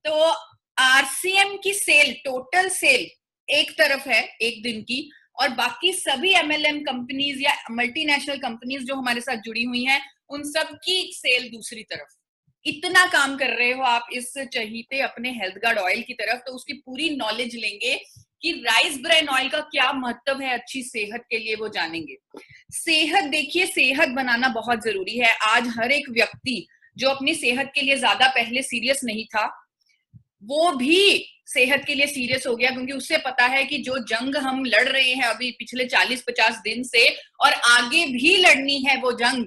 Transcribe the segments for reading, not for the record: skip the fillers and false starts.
तो आरसीएम की cell, total sale एक तरफ है एक दिन की, और बाकी सभी एमएलएम कंपनीज या मल्टीनेशनल कंपनीज जो हमारे साथ जुड़ी हुई हैं उन सब की सेल दूसरी तरफ। इतना काम कर रहे हो आप इस चहीते अपने हेल्थ गार्ड ऑयल की तरफ, तो उसकी पूरी नॉलेज लेंगे कि राइस ब्रान ऑयल का क्या महत्व है अच्छी सेहत के लिए, वो जानेंगे। सेहत देखिए, सेहत बनाना बहुत जरूरी है। आज हर एक व्यक्ति जो अपनी सेहत के लिए ज्यादा पहले सीरियस नहीं था, वो भी सेहत के लिए सीरियस हो गया, क्योंकि उससे पता है कि जो जंग हम लड़ रहे हैं अभी पिछले 40-50 दिन से और आगे भी लड़नी है वो जंग,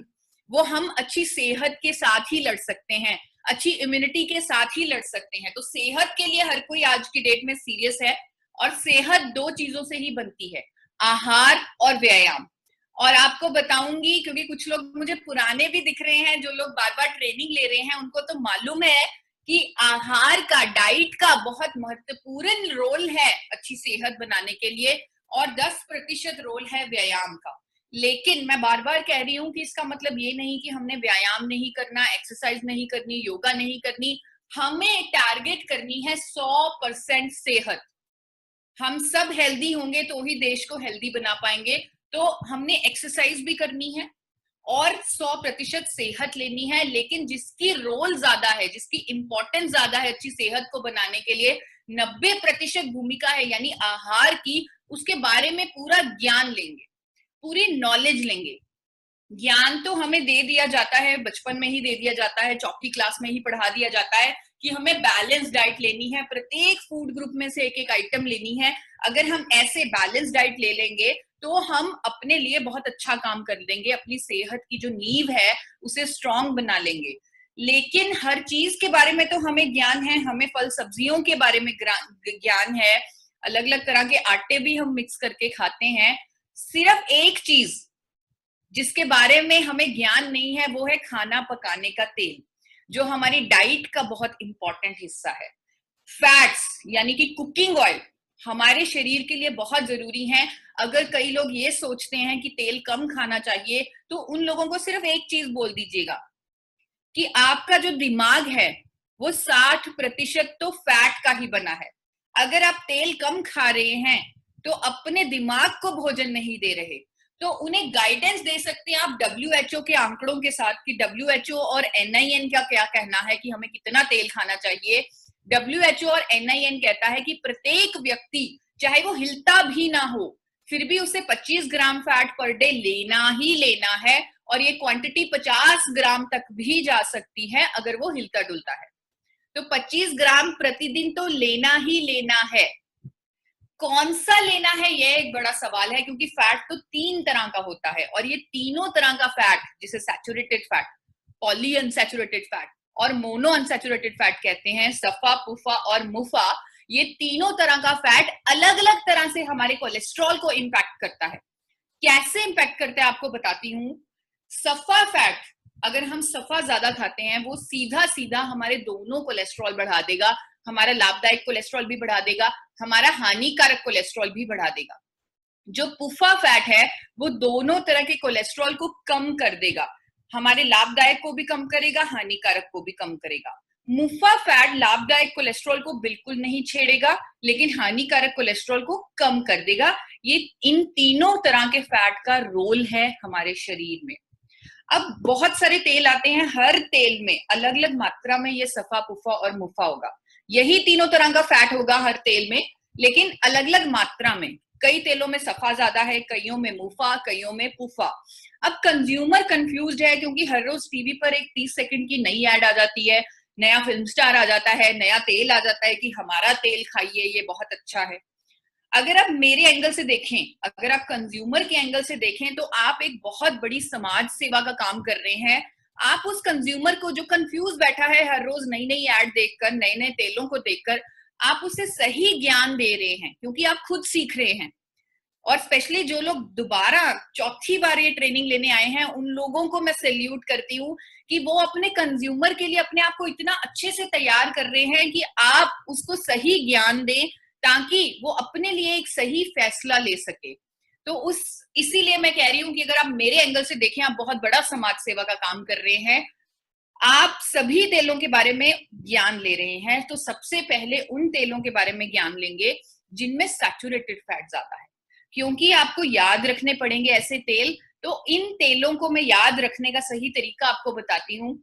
वो हम अच्छी सेहत के साथ ही लड़ सकते हैं, अच्छी इम्यूनिटी के साथ ही लड़ सकते हैं। तो सेहत के लिए हर कोई आज की डेट में सीरियस है, और सेहत दो चीजों से ही बनती है, आहार और व्यायाम। और आपको बताऊंगी, क्योंकि कुछ लोग मुझे पुराने भी दिख रहे हैं, जो लोग बार बार ट्रेनिंग ले रहे हैं, उनको तो मालूम है कि आहार का, डाइट का बहुत महत्वपूर्ण रोल है अच्छी सेहत बनाने के लिए, और 10% रोल है व्यायाम का। लेकिन मैं बार बार कह रही हूँ कि इसका मतलब ये नहीं कि हमने व्यायाम नहीं करना, एक्सरसाइज नहीं करनी, योगा नहीं करनी। हमें टारगेट करनी है 100% सेहत। हम सब हेल्दी होंगे तो ही देश को हेल्दी बना पाएंगे। तो हमने एक्सरसाइज भी करनी है और 100% सेहत लेनी है, लेकिन जिसकी रोल ज्यादा है, जिसकी इंपॉर्टेंस ज्यादा है अच्छी सेहत को बनाने के लिए, 90% भूमिका है यानी आहार की, उसके बारे में पूरा ज्ञान लेंगे, पूरी नॉलेज लेंगे। ज्ञान तो हमें दे दिया जाता है, बचपन में ही दे दिया जाता है, चौथी क्लास में ही पढ़ा दिया जाता है कि हमें बैलेंस डाइट लेनी है, प्रत्येक फूड ग्रुप में से एक एक आइटम लेनी है। अगर हम ऐसे बैलेंस डाइट ले लेंगे तो हम अपने लिए बहुत अच्छा काम कर लेंगे, अपनी सेहत की जो नींव है उसे स्ट्रांग बना लेंगे। लेकिन हर चीज के बारे में तो हमें ज्ञान है, हमें फल सब्जियों के बारे में ज्ञान है, अलग अलग तरह के आटे भी हम मिक्स करके खाते हैं। सिर्फ एक चीज जिसके बारे में हमें ज्ञान नहीं है वो है खाना पकाने का तेल, जो हमारी डाइट का बहुत इंपॉर्टेंट हिस्सा है। फैट्स यानी कि कुकिंग ऑयल हमारे शरीर के लिए बहुत जरूरी है। अगर कई लोग ये सोचते हैं कि तेल कम खाना चाहिए, तो उन लोगों को सिर्फ एक चीज बोल दीजिएगा कि आपका जो दिमाग है वो 60% तो फैट का ही बना है। अगर आप तेल कम खा रहे हैं तो अपने दिमाग को भोजन नहीं दे रहे। तो उन्हें गाइडेंस दे सकते हैं आप WHO के आंकड़ों के साथ कि WHO और NIN का क्या कहना है कि हमें कितना तेल खाना चाहिए। WHO और NIN कहता है कि प्रत्येक व्यक्ति, चाहे वो हिलता भी ना हो, फिर भी उसे 25 ग्राम फैट पर डे लेना ही लेना है, और ये क्वांटिटी 50 ग्राम तक भी जा सकती है अगर वो हिलता डुलता है। तो 25 ग्राम प्रतिदिन तो लेना ही लेना है। कौन सा लेना है ये एक बड़ा सवाल है, क्योंकि फैट तो 3 तरह का होता है, और ये तीनों तरह का फैट, जिसे saturated fat, poly unsaturated fat और मोनो अनसैचुरेटेड फैट कहते हैं, सफा, पुफा और मुफा, ये तीनों तरह का फैट अलग अलग तरह से हमारे कोलेस्ट्रॉल को इंपैक्ट करता है। कैसे इंपैक्ट करता है आपको बताती हूँ। सफा फैट, अगर हम सफा ज्यादा खाते हैं, वो सीधा सीधा हमारे दोनों कोलेस्ट्रॉल बढ़ा देगा, हमारा लाभदायक कोलेस्ट्रॉल भी बढ़ा देगा, हमारा हानिकारक कोलेस्ट्रॉल भी बढ़ा देगा। जो पुफा फैट है वो दोनों तरह के कोलेस्ट्रॉल को कम कर देगा, हमारे लाभदायक को भी कम करेगा, हानिकारक को भी कम करेगा। मुफा फैट लाभदायक कोलेस्ट्रॉल को बिल्कुल नहीं छेड़ेगा, लेकिन हानिकारक कोलेस्ट्रॉल को कम कर देगा। ये इन तीनों तरह के फैट का रोल है हमारे शरीर में। अब बहुत सारे तेल आते हैं, हर तेल में अलग अलग मात्रा में ये सफा, पुफा और मुफा होगा। यही तीनों तरह का फैट होगा हर तेल में, लेकिन अलग अलग मात्रा में। कई तेलों में सफा ज्यादा है, कईयों में मुफा, कईयों में पुफा। अब कंज्यूमर कंफ्यूज्ड है, क्योंकि हर रोज टीवी पर एक 30 सेकंड की नई ऐड आ जाती है, नया फिल्म स्टार आ जाता है, नया तेल आ जाता है कि हमारा तेल खाइए, ये बहुत अच्छा है। अगर आप मेरे एंगल से देखें, अगर आप कंज्यूमर के एंगल से देखें, तो आप एक बहुत बड़ी समाज सेवा का काम कर रहे हैं। आप उस कंज्यूमर को जो कंफ्यूज बैठा है हर रोज नई नई ऐड देखकर, नए नए तेलों को देखकर, आप उसे सही ज्ञान दे रहे हैं, क्योंकि आप खुद सीख रहे हैं। और स्पेशली जो लोग दोबारा चौथी बार ये ट्रेनिंग लेने आए हैं, उन लोगों को मैं सैल्यूट करती हूँ कि वो अपने कंज्यूमर के लिए अपने आप को इतना अच्छे से तैयार कर रहे हैं कि आप उसको सही ज्ञान दें, ताकि वो अपने लिए एक सही फैसला ले सके। तो इसीलिए मैं कह रही हूँ कि अगर आप मेरे एंगल से देखें, आप बहुत बड़ा समाज सेवा का काम कर रहे हैं। आप सभी तेलों के बारे में ज्ञान ले रहे हैं, तो सबसे पहले उन तेलों के बारे में ज्ञान लेंगे जिनमें सैचुरेटेड फैट ज्यादा है, क्योंकि आपको याद रखने पड़ेंगे ऐसे तेल। तो इन तेलों को मैं याद रखने का सही तरीका आपको बताती हूँ।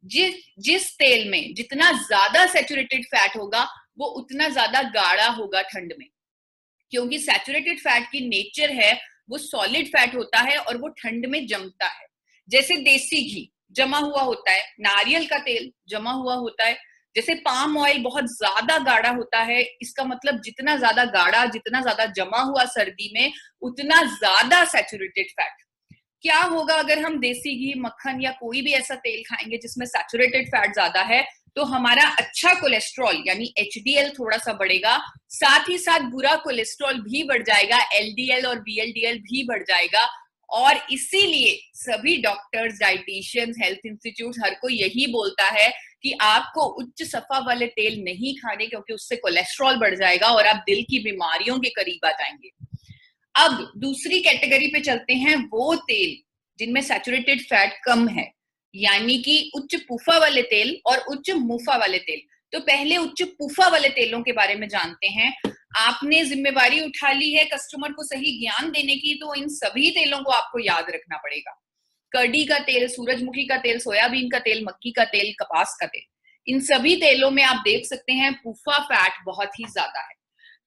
जिस तेल में जितना ज्यादा सैचुरेटेड फैट होगा वो उतना ज्यादा गाढ़ा होगा ठंड में, क्योंकि सैचुरेटेड फैट की नेचर है वो सॉलिड फैट होता है और वो ठंड में जमता है। जैसे देसी घी जमा हुआ होता है, नारियल का तेल जमा हुआ होता है, जैसे पाम ऑयल बहुत ज्यादा गाढ़ा होता है। इसका मतलब जितना ज्यादा गाढ़ा, जितना ज्यादा जमा हुआ सर्दी में, उतना ज्यादा सैचुरेटेड फैट। क्या होगा अगर हम देसी घी, मक्खन या कोई भी ऐसा तेल खाएंगे जिसमें सैचुरेटेड फैट ज्यादा है, तो हमारा अच्छा कोलेस्ट्रॉल यानी एचडीएल थोड़ा सा बढ़ेगा, साथ ही साथ बुरा कोलेस्ट्रॉल भी बढ़ जाएगा, एलडीएल और बीएलडीएल भी बढ़ जाएगा। और इसीलिए सभी डॉक्टर्स, डाइटिशियंस, हेल्थ इंस्टीट्यूट हर कोई यही बोलता है कि आपको उच्च सफा वाले तेल नहीं खाने, क्योंकि उससे कोलेस्ट्रॉल बढ़ जाएगा और आप दिल की बीमारियों के करीब आ जाएंगे। अब दूसरी कैटेगरी पे चलते हैं, वो तेल जिनमें सैचुरेटेड फैट कम है, यानी कि उच्च पुफा वाले तेल और उच्च मुफा वाले तेल। तो पहले उच्च पुफा वाले तेलों के बारे में जानते हैं। आपने जिम्मेवारी उठा ली है कस्टमर को सही ज्ञान देने की, तो इन सभी तेलों को आपको याद रखना पड़ेगा। करडी का तेल, सूरजमुखी का तेल, सोयाबीन का तेल, मक्की का तेल, कपास का तेल, इन सभी तेलों में आप देख सकते हैं पुफा फैट बहुत ही ज्यादा है।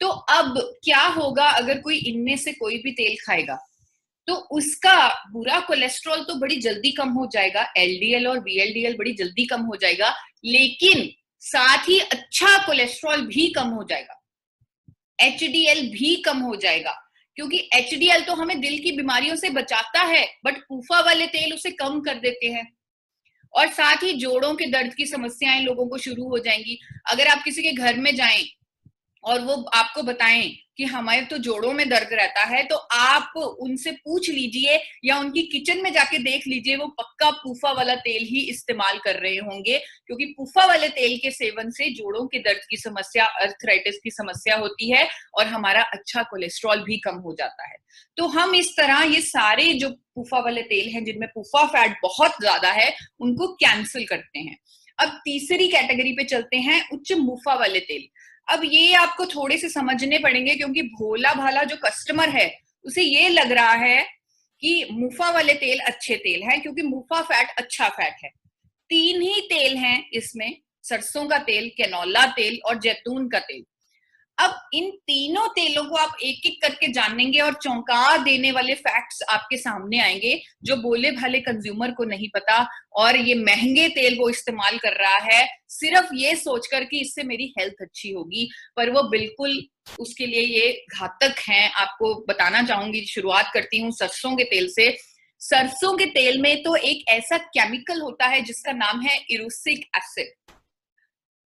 तो अब क्या होगा अगर कोई इनमें से कोई भी तेल खाएगा, तो उसका बुरा कोलेस्ट्रॉल तो बड़ी जल्दी कम हो जाएगा, एलडीएल और बीएलडीएल बड़ी जल्दी कम हो जाएगा, लेकिन साथ ही अच्छा कोलेस्ट्रॉल भी कम हो जाएगा, एचडीएल भी कम हो जाएगा, क्योंकि एचडीएल तो हमें दिल की बीमारियों से बचाता है, बट पूफा वाले तेल उसे कम कर देते हैं। और साथ ही जोड़ों के दर्द की समस्याएं लोगों को शुरू हो जाएंगी। अगर आप किसी के घर में जाएं और वो आपको बताएं कि हमारे तो जोड़ों में दर्द रहता है, तो आप उनसे पूछ लीजिए या उनकी किचन में जाके देख लीजिए, वो पक्का पूफा वाला तेल ही इस्तेमाल कर रहे होंगे, क्योंकि पूफा वाले तेल के सेवन से जोड़ों के दर्द की समस्या, अर्थराइटिस की समस्या होती है और हमारा अच्छा कोलेस्ट्रॉल भी कम हो जाता है। तो हम इस तरह ये सारे जो पूफा वाले तेल हैं जिनमें पूफा फैट बहुत ज्यादा है, उनको कैंसिल करते हैं। अब तीसरी कैटेगरी पे चलते हैं, उच्च मुफा वाले तेल। अब ये आपको थोड़े से समझने पड़ेंगे, क्योंकि भोला भाला जो कस्टमर है उसे ये लग रहा है कि मुफा वाले तेल अच्छे तेल हैं, क्योंकि मुफा फैट अच्छा फैट है। 3 ही तेल हैं इसमें, सरसों का तेल, कैनोला तेल और जैतून का तेल। अब इन तीनों तेलों को आप एक एक करके जानेंगे और चौंका देने वाले फैक्ट्स आपके सामने आएंगे जो बोले भाले कंज्यूमर को नहीं पता, और ये महंगे तेल वो इस्तेमाल कर रहा है सिर्फ ये सोचकर कि इससे मेरी हेल्थ अच्छी होगी, पर वो बिल्कुल उसके लिए ये घातक हैं। आपको बताना चाहूंगी, शुरुआत करती हूँ सरसों के तेल से। सरसों के तेल में तो एक ऐसा केमिकल होता है जिसका नाम है इरूसिक एसिड।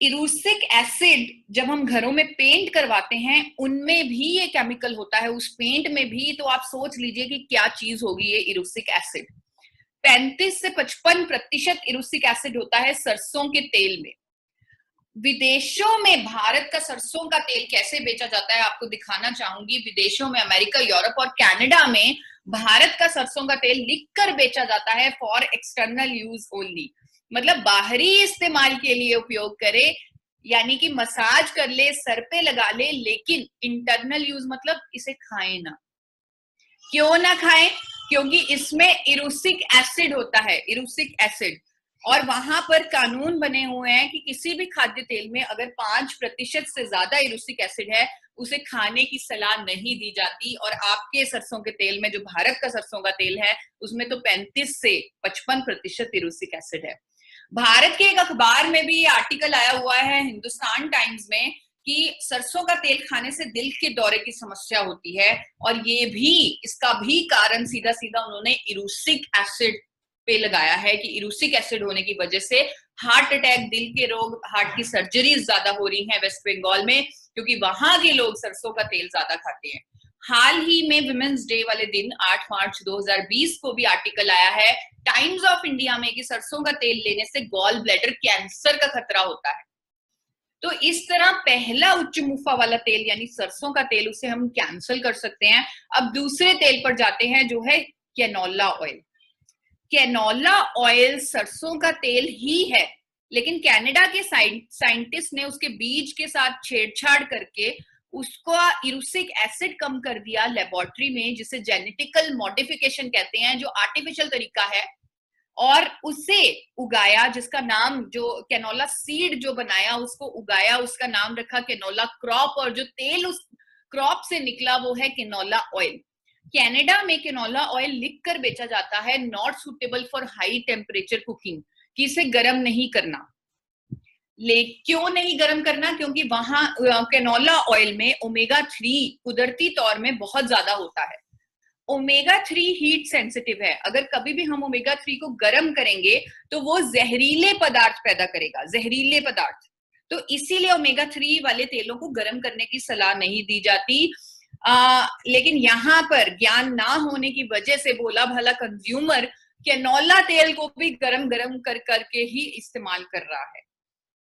इरूसिक एसिड जब हम घरों में पेंट करवाते हैं उनमें भी ये केमिकल होता है, उस पेंट में भी। तो आप सोच लीजिए कि क्या चीज होगी ये इरूसिक एसिड। 35 से 55% इरूसिक एसिड होता है सरसों के तेल में। विदेशों में भारत का सरसों का तेल कैसे बेचा जाता है आपको दिखाना चाहूंगी। विदेशों में, अमेरिका, यूरोप और कनाडा में भारत का सरसों का तेल लिखकर बेचा जाता है फॉर एक्सटर्नल यूज ओनली, मतलब बाहरी इस्तेमाल के लिए उपयोग करे, यानी कि मसाज कर ले, सर पे लगा ले, लेकिन इंटरनल यूज मतलब इसे खाए ना। क्यों ना खाएं? क्योंकि इसमें इरूसिक एसिड होता है, इरूसिक एसिड। और वहां पर कानून बने हुए हैं कि किसी भी खाद्य तेल में अगर 5% से ज्यादा इरूसिक एसिड है उसे खाने की सलाह नहीं दी जाती। और आपके सरसों के तेल में, जो भारत का सरसों का तेल है, उसमें तो 35 से 55% इरूसिक एसिड है। भारत के एक अखबार में भी ये आर्टिकल आया हुआ है, हिंदुस्तान टाइम्स में, कि सरसों का तेल खाने से दिल के दौरे की समस्या होती है। और ये भी, इसका भी कारण सीधा सीधा उन्होंने इरूसिक एसिड पे लगाया है कि इरूसिक एसिड होने की वजह से हार्ट अटैक, दिल के रोग, हार्ट की सर्जरीज ज्यादा हो रही हैं वेस्ट बंगाल में, क्योंकि वहां के लोग सरसों का तेल ज्यादा खाते हैं। हाल ही में विमेंस डे वाले दिन 8 मार्च 2020 को भी आर्टिकल आया है टाइम्स ऑफ इंडिया में कि सरसों का तेल लेने से गॉल ब्लैडर कैंसर का खतरा होता है। तो इस तरह पहला उच्च मुफा वाला तेल यानी सरसों का तेल, उसे हम कैंसिल कर सकते हैं। अब दूसरे तेल पर जाते हैं जो है कैनोला ऑयल। कैनोला ऑयल सरसों का तेल ही है, लेकिन कनाडा के साइंटिस्ट ने उसके बीज के साथ छेड़छाड़ करके उसको इरुसिक एसिड कम कर दिया लेबोरेटरी में, जिसे जेनेटिकल मॉडिफिकेशन कहते हैं, जो आर्टिफिशियल तरीका है, और उसे उगाया, जिसका नाम, जो कैनोला सीड जो बनाया उसको उगाया, उसका नाम रखा कैनोला क्रॉप, और जो तेल उस क्रॉप से निकला वो है कैनोला ऑयल। कनाडा में कैनोला ऑयल लिखकर बेचा जाता है not suitable for high temperature cooking, कि इसे गर्म नहीं करना। क्यों नहीं गर्म करना? क्योंकि वहां कैनोला ऑयल में ओमेगा 3 कुदरती तौर में बहुत ज्यादा होता है। ओमेगा 3 हीट सेंसिटिव है, अगर कभी भी हम ओमेगा 3 को गर्म करेंगे तो वो जहरीले पदार्थ पैदा करेगा, जहरीले पदार्थ। तो इसीलिए ओमेगा 3 वाले तेलों को गर्म करने की सलाह नहीं दी जाती। लेकिन यहाँ पर ज्ञान ना होने की वजह से भोला भाला कंज्यूमर कैनोला तेल को भी गरम गरम कर करके ही इस्तेमाल कर रहा है।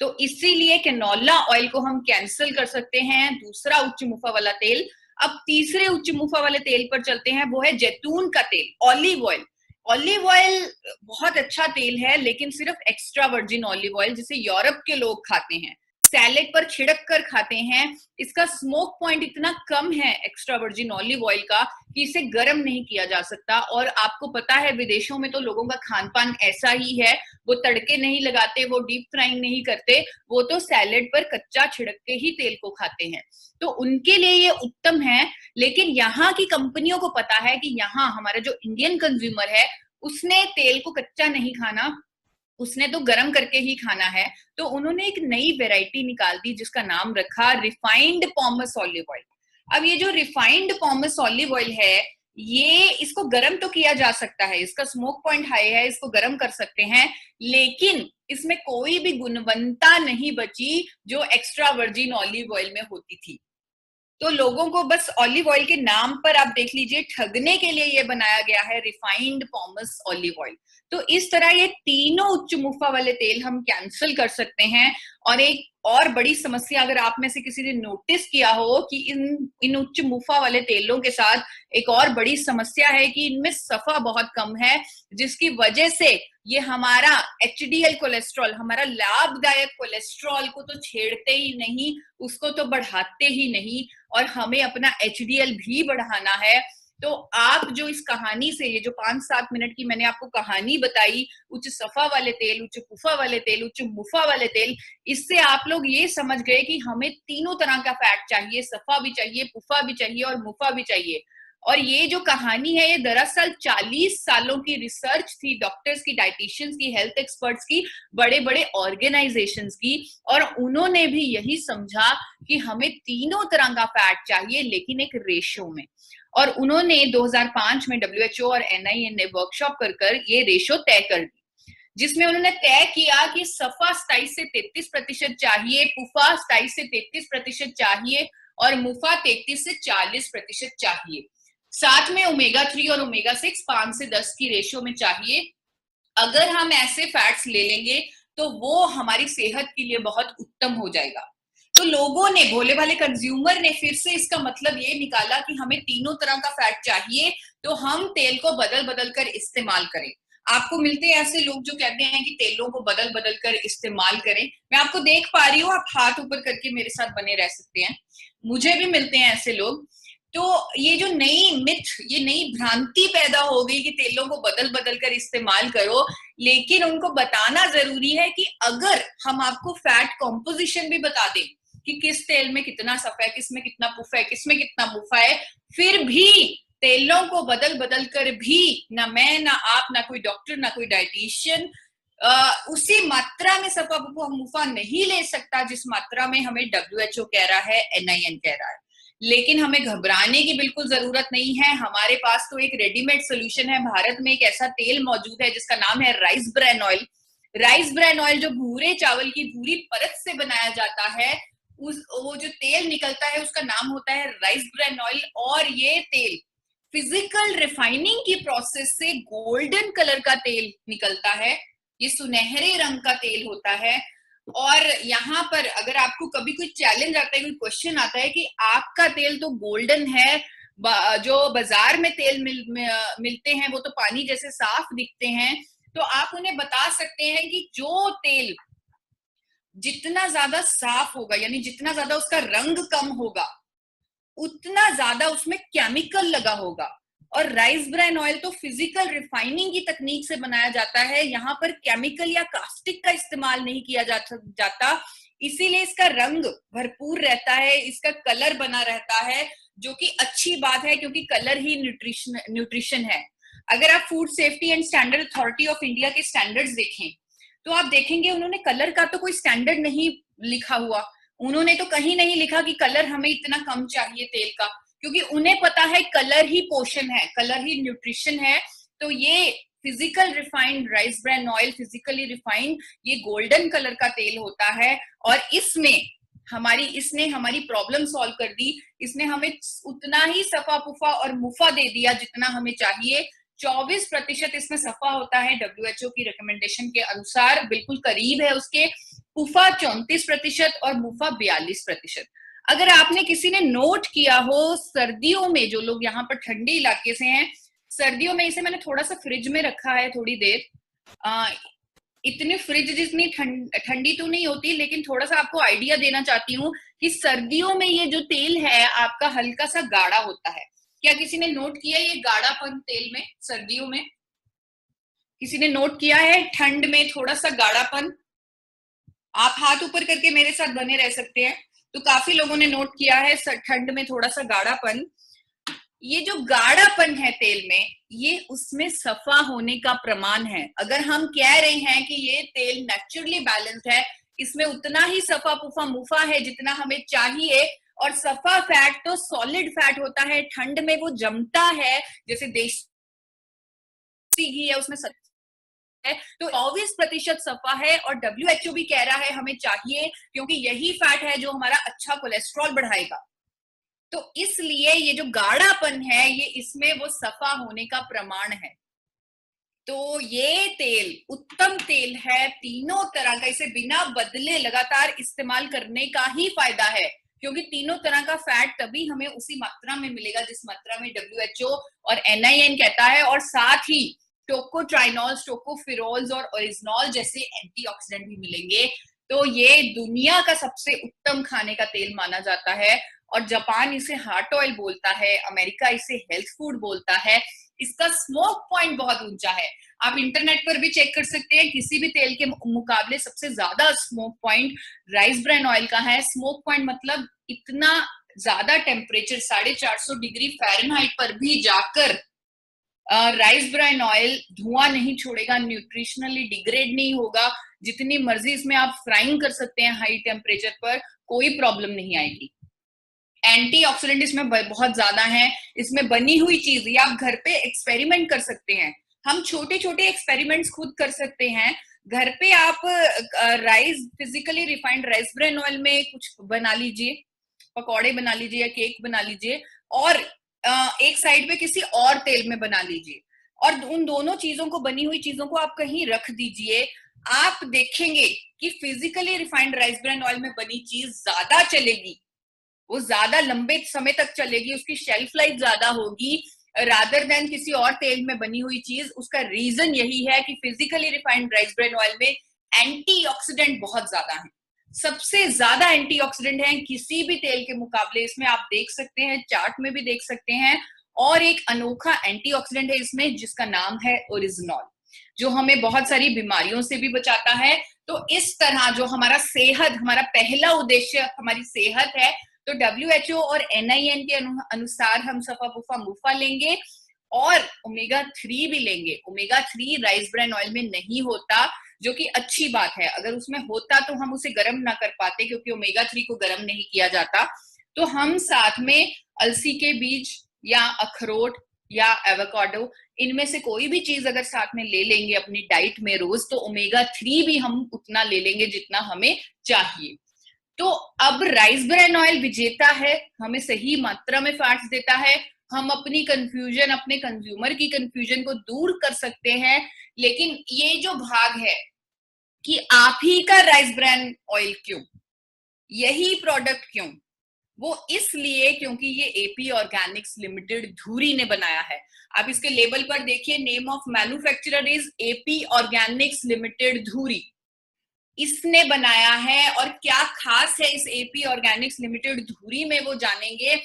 तो इसीलिए कैनोला ऑयल को हम कैंसिल कर सकते हैं। दूसरा उच्च मुफा वाला तेल। अब तीसरे उच्च मुफा वाले तेल पर चलते हैं, वो है जैतून का तेल, ऑलिव ऑयल। ऑलिव ऑयल बहुत अच्छा तेल है, लेकिन सिर्फ एक्स्ट्रा वर्जिन ऑलिव ऑयल, जिसे यूरोप के लोग खाते हैं, सैलेड पर छिड़क कर खाते हैं। इसका स्मोक पॉइंट इतना कम है एक्स्ट्रा वर्जिन ऑलिव ऑयल का कि इसे गर्म नहीं किया जा सकता। और आपको पता है विदेशों में तो लोगों का खान पान ऐसा ही है, वो तड़के नहीं लगाते, वो डीप फ्राइंग नहीं करते, वो तो सैलेड पर कच्चा छिड़क के ही तेल को खाते हैं। तो उनके लिए ये उत्तम है। लेकिन यहाँ की कंपनियों को पता है कि यहाँ हमारा जो इंडियन कंज्यूमर है उसने तेल को कच्चा नहीं खाना, उसने तो गर्म करके ही खाना है। तो उन्होंने एक नई वेराइटी निकाल दी जिसका नाम रखा रिफाइंड पॉमस ऑलिव ऑयल। अब ये जो रिफाइंड पॉमस ऑलिव ऑयल है, ये इसको गर्म तो किया जा सकता है, इसका स्मोक पॉइंट हाई है, इसको गर्म कर सकते हैं, लेकिन इसमें कोई भी गुणवत्ता नहीं बची जो एक्स्ट्रा वर्जिन ऑलिव ऑयल में होती थी। तो लोगों को बस ऑलिव ऑयल के नाम पर, आप देख लीजिए, ठगने के लिए ये बनाया गया है रिफाइंड पॉमस ऑलिव ऑयल। तो इस तरह ये तीनों उच्च मुफा वाले तेल हम कैंसिल कर सकते हैं। और एक और बड़ी समस्या, अगर आप में से किसी ने नोटिस किया हो, कि इन उच्च मुफा वाले तेलों के साथ एक और बड़ी समस्या है कि इनमें सफा बहुत कम है, जिसकी वजह से ये हमारा एचडीएल कोलेस्ट्रॉल, हमारा लाभदायक कोलेस्ट्रॉल को तो छेड़ते ही नहीं, उसको तो बढ़ाते ही नहीं, और हमें अपना एचडीएल भी बढ़ाना है। तो आप जो इस कहानी से, ये जो 5-7 मिनट की मैंने आपको कहानी बताई, उच्च सफा वाले तेल, उच्च पुफा वाले तेल, उच्च मुफा वाले तेल, इससे आप लोग ये समझ गए कि हमें तीनों तरह का फैट चाहिए, सफा भी चाहिए, पुफा भी चाहिए और मुफा भी चाहिए। और ये जो कहानी है, ये दरअसल 40 सालों की रिसर्च थी, डॉक्टर्स की, डाइटिशियंस की, हेल्थ एक्सपर्ट्स की, बड़े बड़े ऑर्गेनाइजेशंस की, और उन्होंने भी यही समझा कि हमें तीनों तरह का फैट चाहिए, लेकिन एक रेशो में। और उन्होंने 2005 में WHO और NIN ने वर्कशॉप कर ये रेशो तय कर दी, जिसमें उन्होंने तय किया कि सफा 27 से 33% चाहिए, पुफा 27 से 33% चाहिए, और मुफा 33 से 40% चाहिए। साथ में ओमेगा 3 और ओमेगा 6 5 से 10 की रेशो में चाहिए। अगर हम ऐसे फैट्स ले लेंगे तो वो हमारी सेहत के लिए बहुत उत्तम हो जाएगा। तो लोगों ने, भोले भाले कंज्यूमर ने, फिर से इसका मतलब ये निकाला कि हमें तीनों तरह का फैट चाहिए, तो हम तेल को बदल बदल कर इस्तेमाल करें। आपको मिलते हैं ऐसे लोग जो कहते हैं कि तेलों को बदल बदल कर इस्तेमाल करें। मैं आपको देख पा रही हूँ, आप हाथ ऊपर करके मेरे साथ बने रह सकते हैं। मुझे भी मिलते हैं ऐसे लोग। तो ये जो नई मिथ, ये नई भ्रांति पैदा हो गई कि तेलों को बदल बदल कर इस्तेमाल करो, लेकिन उनको बताना जरूरी है कि अगर हम आपको फैट कॉम्पोजिशन भी बता दें कि किस तेल में कितना सफा है, किस में कितना पुफा है, किस में कितना मुफा है, फिर भी तेलों को बदल बदल कर भी ना मैं, ना आप, ना कोई डॉक्टर, ना कोई डाइटिशियन उसी मात्रा में सफा पुफा मुफा नहीं ले सकता जिस मात्रा में हमें WHO कह रहा है, NIN कह रहा है। लेकिन हमें घबराने की बिल्कुल जरूरत नहीं है। हमारे पास तो एक रेडीमेड सोल्यूशन है। भारत में एक ऐसा तेल मौजूद है जिसका नाम है rice bran oil. Rice bran oil जो भूरे चावल की भूरी परत से बनाया जाता है, वो जो तेल निकलता है उसका नाम होता है राइस ब्रैन ऑयल। और ये तेल फिजिकल रिफाइनिंग की प्रोसेस से गोल्डन कलर का तेल निकलता है, ये सुनहरे रंग का तेल होता है। और यहाँ पर अगर आपको कभी कोई चैलेंज आता है, कोई क्वेश्चन आता है कि आपका तेल तो गोल्डन है जो बाजार में तेल मिलते हैं वो तो पानी जैसे साफ दिखते हैं, तो आप उन्हें बता सकते हैं कि जो तेल जितना ज्यादा साफ होगा, यानी जितना ज्यादा उसका रंग कम होगा, उतना ज्यादा उसमें केमिकल लगा होगा। और राइस ब्रान ऑयल तो फिजिकल रिफाइनिंग की तकनीक से बनाया जाता है, यहाँ पर केमिकल या कास्टिक का इस्तेमाल नहीं किया जाता, इसीलिए इसका रंग भरपूर रहता है, इसका कलर बना रहता है, जो कि अच्छी बात है क्योंकि कलर ही न्यूट्रिशन है। अगर आप food safety and standard authority of India के स्टैंडर्ड्स देखें तो आप देखेंगे उन्होंने कलर का तो कोई स्टैंडर्ड नहीं लिखा हुआ। उन्होंने तो कहीं नहीं लिखा कि कलर हमें इतना कम चाहिए तेल का, क्योंकि उन्हें पता है कलर ही पोषण है, कलर ही न्यूट्रिशन है। तो ये physical refined rice bran oil, physically refined, ये गोल्डन कलर का तेल होता है और इसने हमारी प्रॉब्लम सॉल्व कर दी। इसने हमें उतना ही सफा पुफा और मुफा दे दिया जितना हमें चाहिए। 24% इसमें सफा होता है WHO की रिकमेंडेशन के अनुसार, बिल्कुल करीब है उसके। पुफा 34% और मुफा 42%। अगर आपने किसी ने नोट किया हो, सर्दियों में जो लोग यहाँ पर ठंडे इलाके से हैं, सर्दियों में इसे मैंने थोड़ा सा फ्रिज में रखा है थोड़ी देर। इतनी फ्रिज जितनी ठंडी तो नहीं होती, लेकिन थोड़ा सा आपको आइडिया देना चाहती हूँ कि सर्दियों में ये जो तेल है आपका हल्का सा गाढ़ा होता है। क्या किसी ने नोट किया ये गाढ़ापन तेल में सर्दियों में? किसी ने नोट किया है ठंड में थोड़ा सा गाढ़ापन? आप हाथ ऊपर करके मेरे साथ बने रह सकते हैं। तो काफी लोगों ने नोट किया है ठंड में थोड़ा सा गाढ़ापन। ये जो गाढ़ापन है तेल में, ये उसमें सफा होने का प्रमाण है। अगर हम कह रहे हैं कि ये तेल नेचुरली बैलेंस्ड है, इसमें उतना ही सफा पुफा मुफा है जितना हमें चाहिए, और सफा फैट तो सॉलिड फैट होता है, ठंड में वो जमता है, जैसे देसी घी है उसमें है, तो 24% सफा है। और WHO भी कह रहा है हमें चाहिए, क्योंकि यही फैट है जो हमारा अच्छा कोलेस्ट्रॉल बढ़ाएगा। तो इसलिए ये जो गाढ़ापन है ये इसमें वो सफा होने का प्रमाण है। तो ये तेल उत्तम तेल है तीनों तरह का, इसे बिना बदले लगातार इस्तेमाल करने का ही फायदा है, क्योंकि तीनों तरह का फैट तभी हमें उसी मात्रा में मिलेगा जिस मात्रा में WHO और NIN कहता है। और साथ ही टोकोट्राइनॉल्स, टोकोफिरोल्स और ओरिजिनॉल जैसे एंटीऑक्सीडेंट भी मिलेंगे। तो ये दुनिया का सबसे उत्तम खाने का तेल माना जाता है। और जापान इसे हार्ट ऑयल बोलता है, अमेरिका इसे हेल्थ फूड बोलता है। इसका स्मोक पॉइंट बहुत ऊंचा है, आप इंटरनेट पर भी चेक कर सकते हैं। किसी भी तेल के मुकाबले सबसे ज्यादा smoke point rice bran oil का है। स्मोक पॉइंट मतलब इतना ज्यादा टेम्परेचर 450 डिग्री फ़ारेनहाइट पर भी जाकर राइस ब्रान ऑयल धुआं नहीं छोड़ेगा, न्यूट्रिशनली डिग्रेड नहीं होगा। जितनी मर्जी इसमें आप फ्राइंग कर सकते हैं हाई टेम्परेचर पर, कोई प्रॉब्लम नहीं आएगी। एंटीऑक्सीडेंट इसमें बहुत ज्यादा है। इसमें बनी हुई चीज, या आप घर पे एक्सपेरिमेंट कर सकते हैं। हम छोटे छोटे एक्सपेरिमेंट्स खुद कर सकते हैं घर पे। आप physically refined rice bran oil में कुछ बना लीजिए, पकौड़े बना लीजिए या केक बना लीजिए, और एक साइड पे किसी और तेल में बना लीजिए, और उन दोनों चीजों को, बनी हुई चीजों को आप कहीं रख दीजिए। आप देखेंगे कि physically refined rice bran oil में बनी चीज ज्यादा चलेगी, वो ज्यादा लंबे समय तक चलेगी, उसकी शेल्फ लाइफ ज्यादा होगी रादर देन किसी और तेल में बनी हुई चीज। उसका रीजन यही है कि physically refined rice bran oil में एंटीऑक्सीडेंट बहुत ज्यादा है, सबसे ज्यादा एंटीऑक्सीडेंट है किसी भी तेल के मुकाबले। इसमें आप देख सकते हैं, चार्ट में भी देख सकते हैं। और एक अनोखा एंटीऑक्सीडेंट है इसमें जिसका नाम है ओरिजिनॉल, जो हमें बहुत सारी बीमारियों से भी बचाता है। तो इस तरह जो हमारा सेहत, हमारा पहला उद्देश्य हमारी सेहत है, तो WHO और NIN के अनुसार हम सफा पुफा मुफा लेंगे और ओमेगा 3 भी लेंगे। ओमेगा 3 राइस ब्रान ऑयल में नहीं होता, जो कि अच्छी बात है। अगर उसमें होता तो हम उसे गर्म ना कर पाते, क्योंकि ओमेगा 3 को गर्म नहीं किया जाता। तो हम साथ में अलसी के बीज या अखरोट या एवोकाडो, इनमें से कोई भी चीज अगर साथ में ले लेंगे अपनी डाइट में रोज, तो ओमेगा 3 भी हम उतना ले लेंगे जितना हमें चाहिए। तो अब राइस ब्रान ऑयल विजेता है, हमें सही मात्रा में फैट्स देता है। हम अपनी कंफ्यूजन, अपने कंज्यूमर की कंफ्यूजन को दूर कर सकते हैं। लेकिन ये जो भाग है कि आप ही का राइस ब्रान ऑयल क्यों, यही प्रोडक्ट क्यों, वो इसलिए क्योंकि ये एपी ऑर्गेनिक्स लिमिटेड धुरी ने बनाया है। आप इसके लेबल पर देखिए, name of manufacturer is AP Organics limited धुरी, इसने बनाया है। और क्या खास है इस एपी ऑर्गेनिक्स लिमिटेड धुरी में, वो जानेंगे।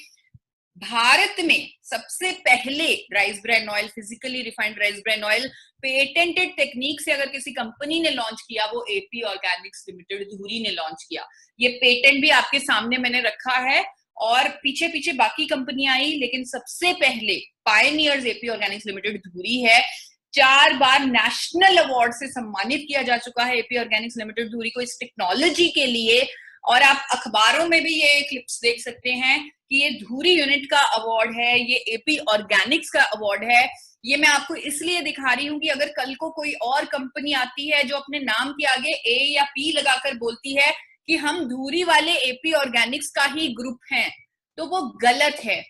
भारत में सबसे पहले rice bran oil, physically refined rice bran oil patented technique से अगर किसी कंपनी ने लॉन्च किया, वो एपी ऑर्गेनिक्स लिमिटेड धुरी ने लॉन्च किया। ये पेटेंट भी आपके सामने मैंने रखा है, और पीछे पीछे बाकी कंपनियां आई, लेकिन सबसे पहले पायनियर्स एपी ऑर्गेनिक्स लिमिटेड धुरी है। 4 बार नेशनल अवार्ड से सम्मानित किया जा चुका है एपी ऑर्गेनिक्स लिमिटेड धुरी को इस टेक्नोलॉजी के लिए। और आप अखबारों में भी ये क्लिप्स देख सकते हैं कि ये धुरी यूनिट का अवार्ड है, ये एपी ऑर्गेनिक्स का अवार्ड है। ये मैं आपको इसलिए दिखा रही हूँ कि अगर कल को कोई और कंपनी आती है जो अपने नाम के आगे ए या पी लगाकर बोलती है कि हम धुरी वाले एपी ऑर्गेनिक्स का ही ग्रुप हैं, तो वो गलत है।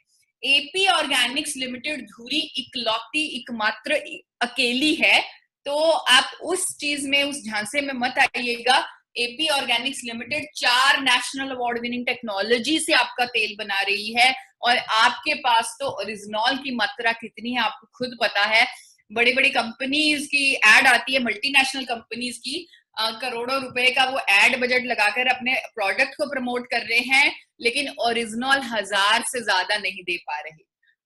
एपी ऑर्गेनिक्स लिमिटेड धुरी इकलौती एकमात्र अकेली है, तो आप उस चीज में, उस झांसे में मत आइएगा। AP Organics limited 4 national award winning technology से आपका तेल बना रही है, और आपके पास तो ओरिजिनॉल की मात्रा कितनी है आपको खुद पता है। बड़ी बड़ी कंपनीज की एड आती है, मल्टीनेशनल कंपनीज की, करोड़ों रुपए का वो एड बजट लगाकर अपने प्रोडक्ट को प्रमोट कर रहे हैं, लेकिन ओरिजिनल 1000 से ज्यादा नहीं दे पा रहे।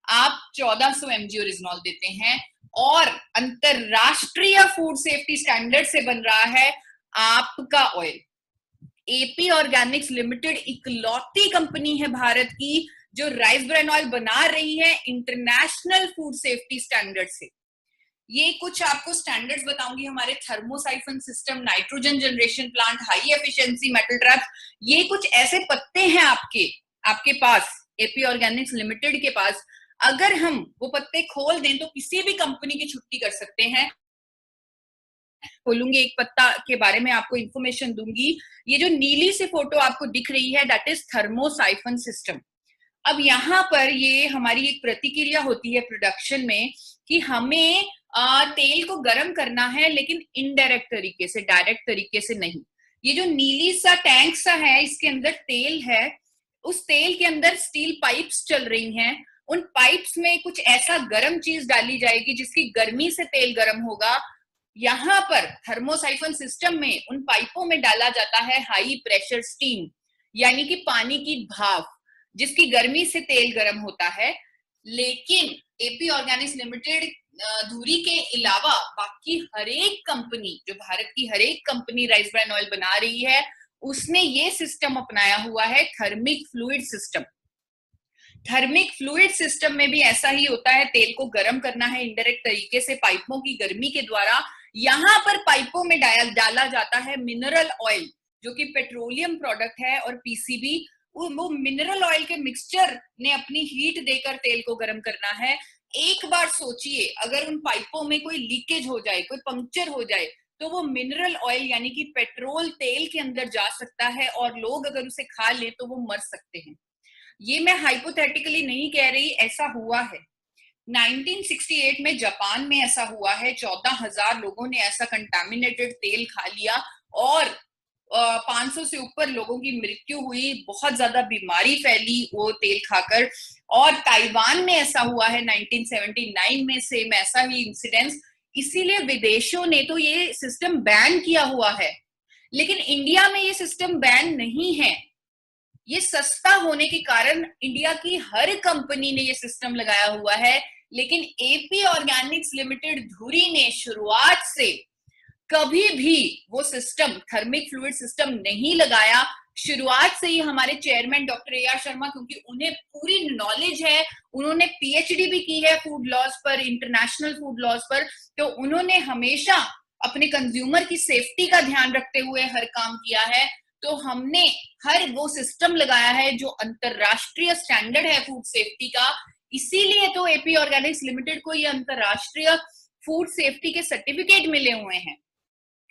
आप 1400 mg ओरिजिनल देते हैं, और अंतरराष्ट्रीय फूड सेफ्टी स्टैंडर्ड से बन रहा है आपका ऑयल। एपी ऑर्गेनिक्स लिमिटेड इकलौती कंपनी है भारत की जो राइस ब्रान ऑयल बना रही है इंटरनेशनल फूड सेफ्टी स्टैंडर्ड से। ये कुछ आपको स्टैंडर्ड्स बताऊंगी, हमारे thermosiphon system, nitrogen generation plant, high efficiency metal trap, ये कुछ ऐसे पत्ते हैं आपके पास, एपी ऑर्गेनिक्स लिमिटेड के पास। अगर हम वो पत्ते खोल दें तो किसी भी कंपनी की छुट्टी कर सकते हैं। खोलूंगी, एक पत्ता के बारे में आपको इंफॉर्मेशन दूंगी। ये जो नीली से फोटो आपको दिख रही है, दैट इज थर्मोसाइफन सिस्टम। अब यहाँ पर ये हमारी एक प्रतिक्रिया होती है प्रोडक्शन में कि हमें तेल को गर्म करना है, लेकिन इनडायरेक्ट तरीके से, डायरेक्ट तरीके से नहीं। ये जो नीली सा टैंक सा है, इसके अंदर तेल है, उस तेल के अंदर स्टील पाइप्स चल रही हैं। उन पाइप्स में कुछ ऐसा गर्म चीज डाली जाएगी जिसकी गर्मी से तेल गर्म होगा। यहाँ पर थर्मोसाइफन सिस्टम में उन पाइपों में डाला जाता है हाई प्रेशर स्टीम, यानी कि पानी की भाप, जिसकी गर्मी से तेल गर्म होता है। लेकिन एपी ऑर्गेनिक्स लिमिटेड धुरी के अलावा बाकी हर एक कंपनी, जो भारत की हर एक कंपनी राइस ब्रान ऑयल बना रही है, उसने ये सिस्टम अपनाया हुआ है, thermic fluid system. Thermic fluid system में भी ऐसा ही होता है, तेल को गर्म करना है इनडायरेक्ट तरीके से पाइपों की गर्मी के द्वारा। यहाँ पर पाइपों में डाला जाता है मिनरल ऑयल, जो कि पेट्रोलियम प्रोडक्ट है, और पीसीबी। वो मिनरल ऑयल के मिक्सचर ने अपनी हीट देकर तेल को गर्म करना है। एक बार सोचिए, अगर उन पाइपों में कोई लीकेज हो जाए, कोई पंक्चर हो जाए, तो वो मिनरल ऑयल यानी कि पेट्रोल तेल के अंदर जा सकता है, और लोग अगर उसे खा ले तो वो मर सकते हैं। ये मैं हाइपोथेटिकली नहीं कह रही, ऐसा हुआ है। 1968 में जापान में ऐसा हुआ है, 14,000 लोगों ने ऐसा कंटामिनेटेड तेल खा लिया, और 500 से ऊपर लोगों की मृत्यु हुई, बहुत ज्यादा बीमारी फैली वो तेल खाकर। और ताइवान में ऐसा हुआ है 1979 में, सेम ऐसा ही इंसिडेंस। इसीलिए विदेशों ने तो ये सिस्टम बैन किया हुआ है, लेकिन इंडिया में ये सिस्टम बैन नहीं है। ये सस्ता होने के कारण इंडिया की हर कंपनी ने ये सिस्टम लगाया हुआ है, लेकिन एपी ऑर्गेनिक्स लिमिटेड धुरी ने शुरुआत से कभी भी वो सिस्टम, थर्मिक फ्लूइड सिस्टम नहीं लगाया। शुरुआत से ही हमारे चेयरमैन डॉक्टर ए.आर. शर्मा, क्योंकि उन्हें पूरी नॉलेज है, उन्होंने पीएचडी भी की है फूड लॉज पर, इंटरनेशनल फूड लॉज पर, तो उन्होंने हमेशा अपने कंज्यूमर की सेफ्टी का ध्यान रखते हुए हर काम किया है। तो हमने हर वो सिस्टम लगाया है जो अंतरराष्ट्रीय स्टैंडर्ड है फूड सेफ्टी का। इसीलिए तो एपी ऑर्गेनिक्स लिमिटेड को ये अंतरराष्ट्रीय फूड सेफ्टी के सर्टिफिकेट मिले हुए हैं।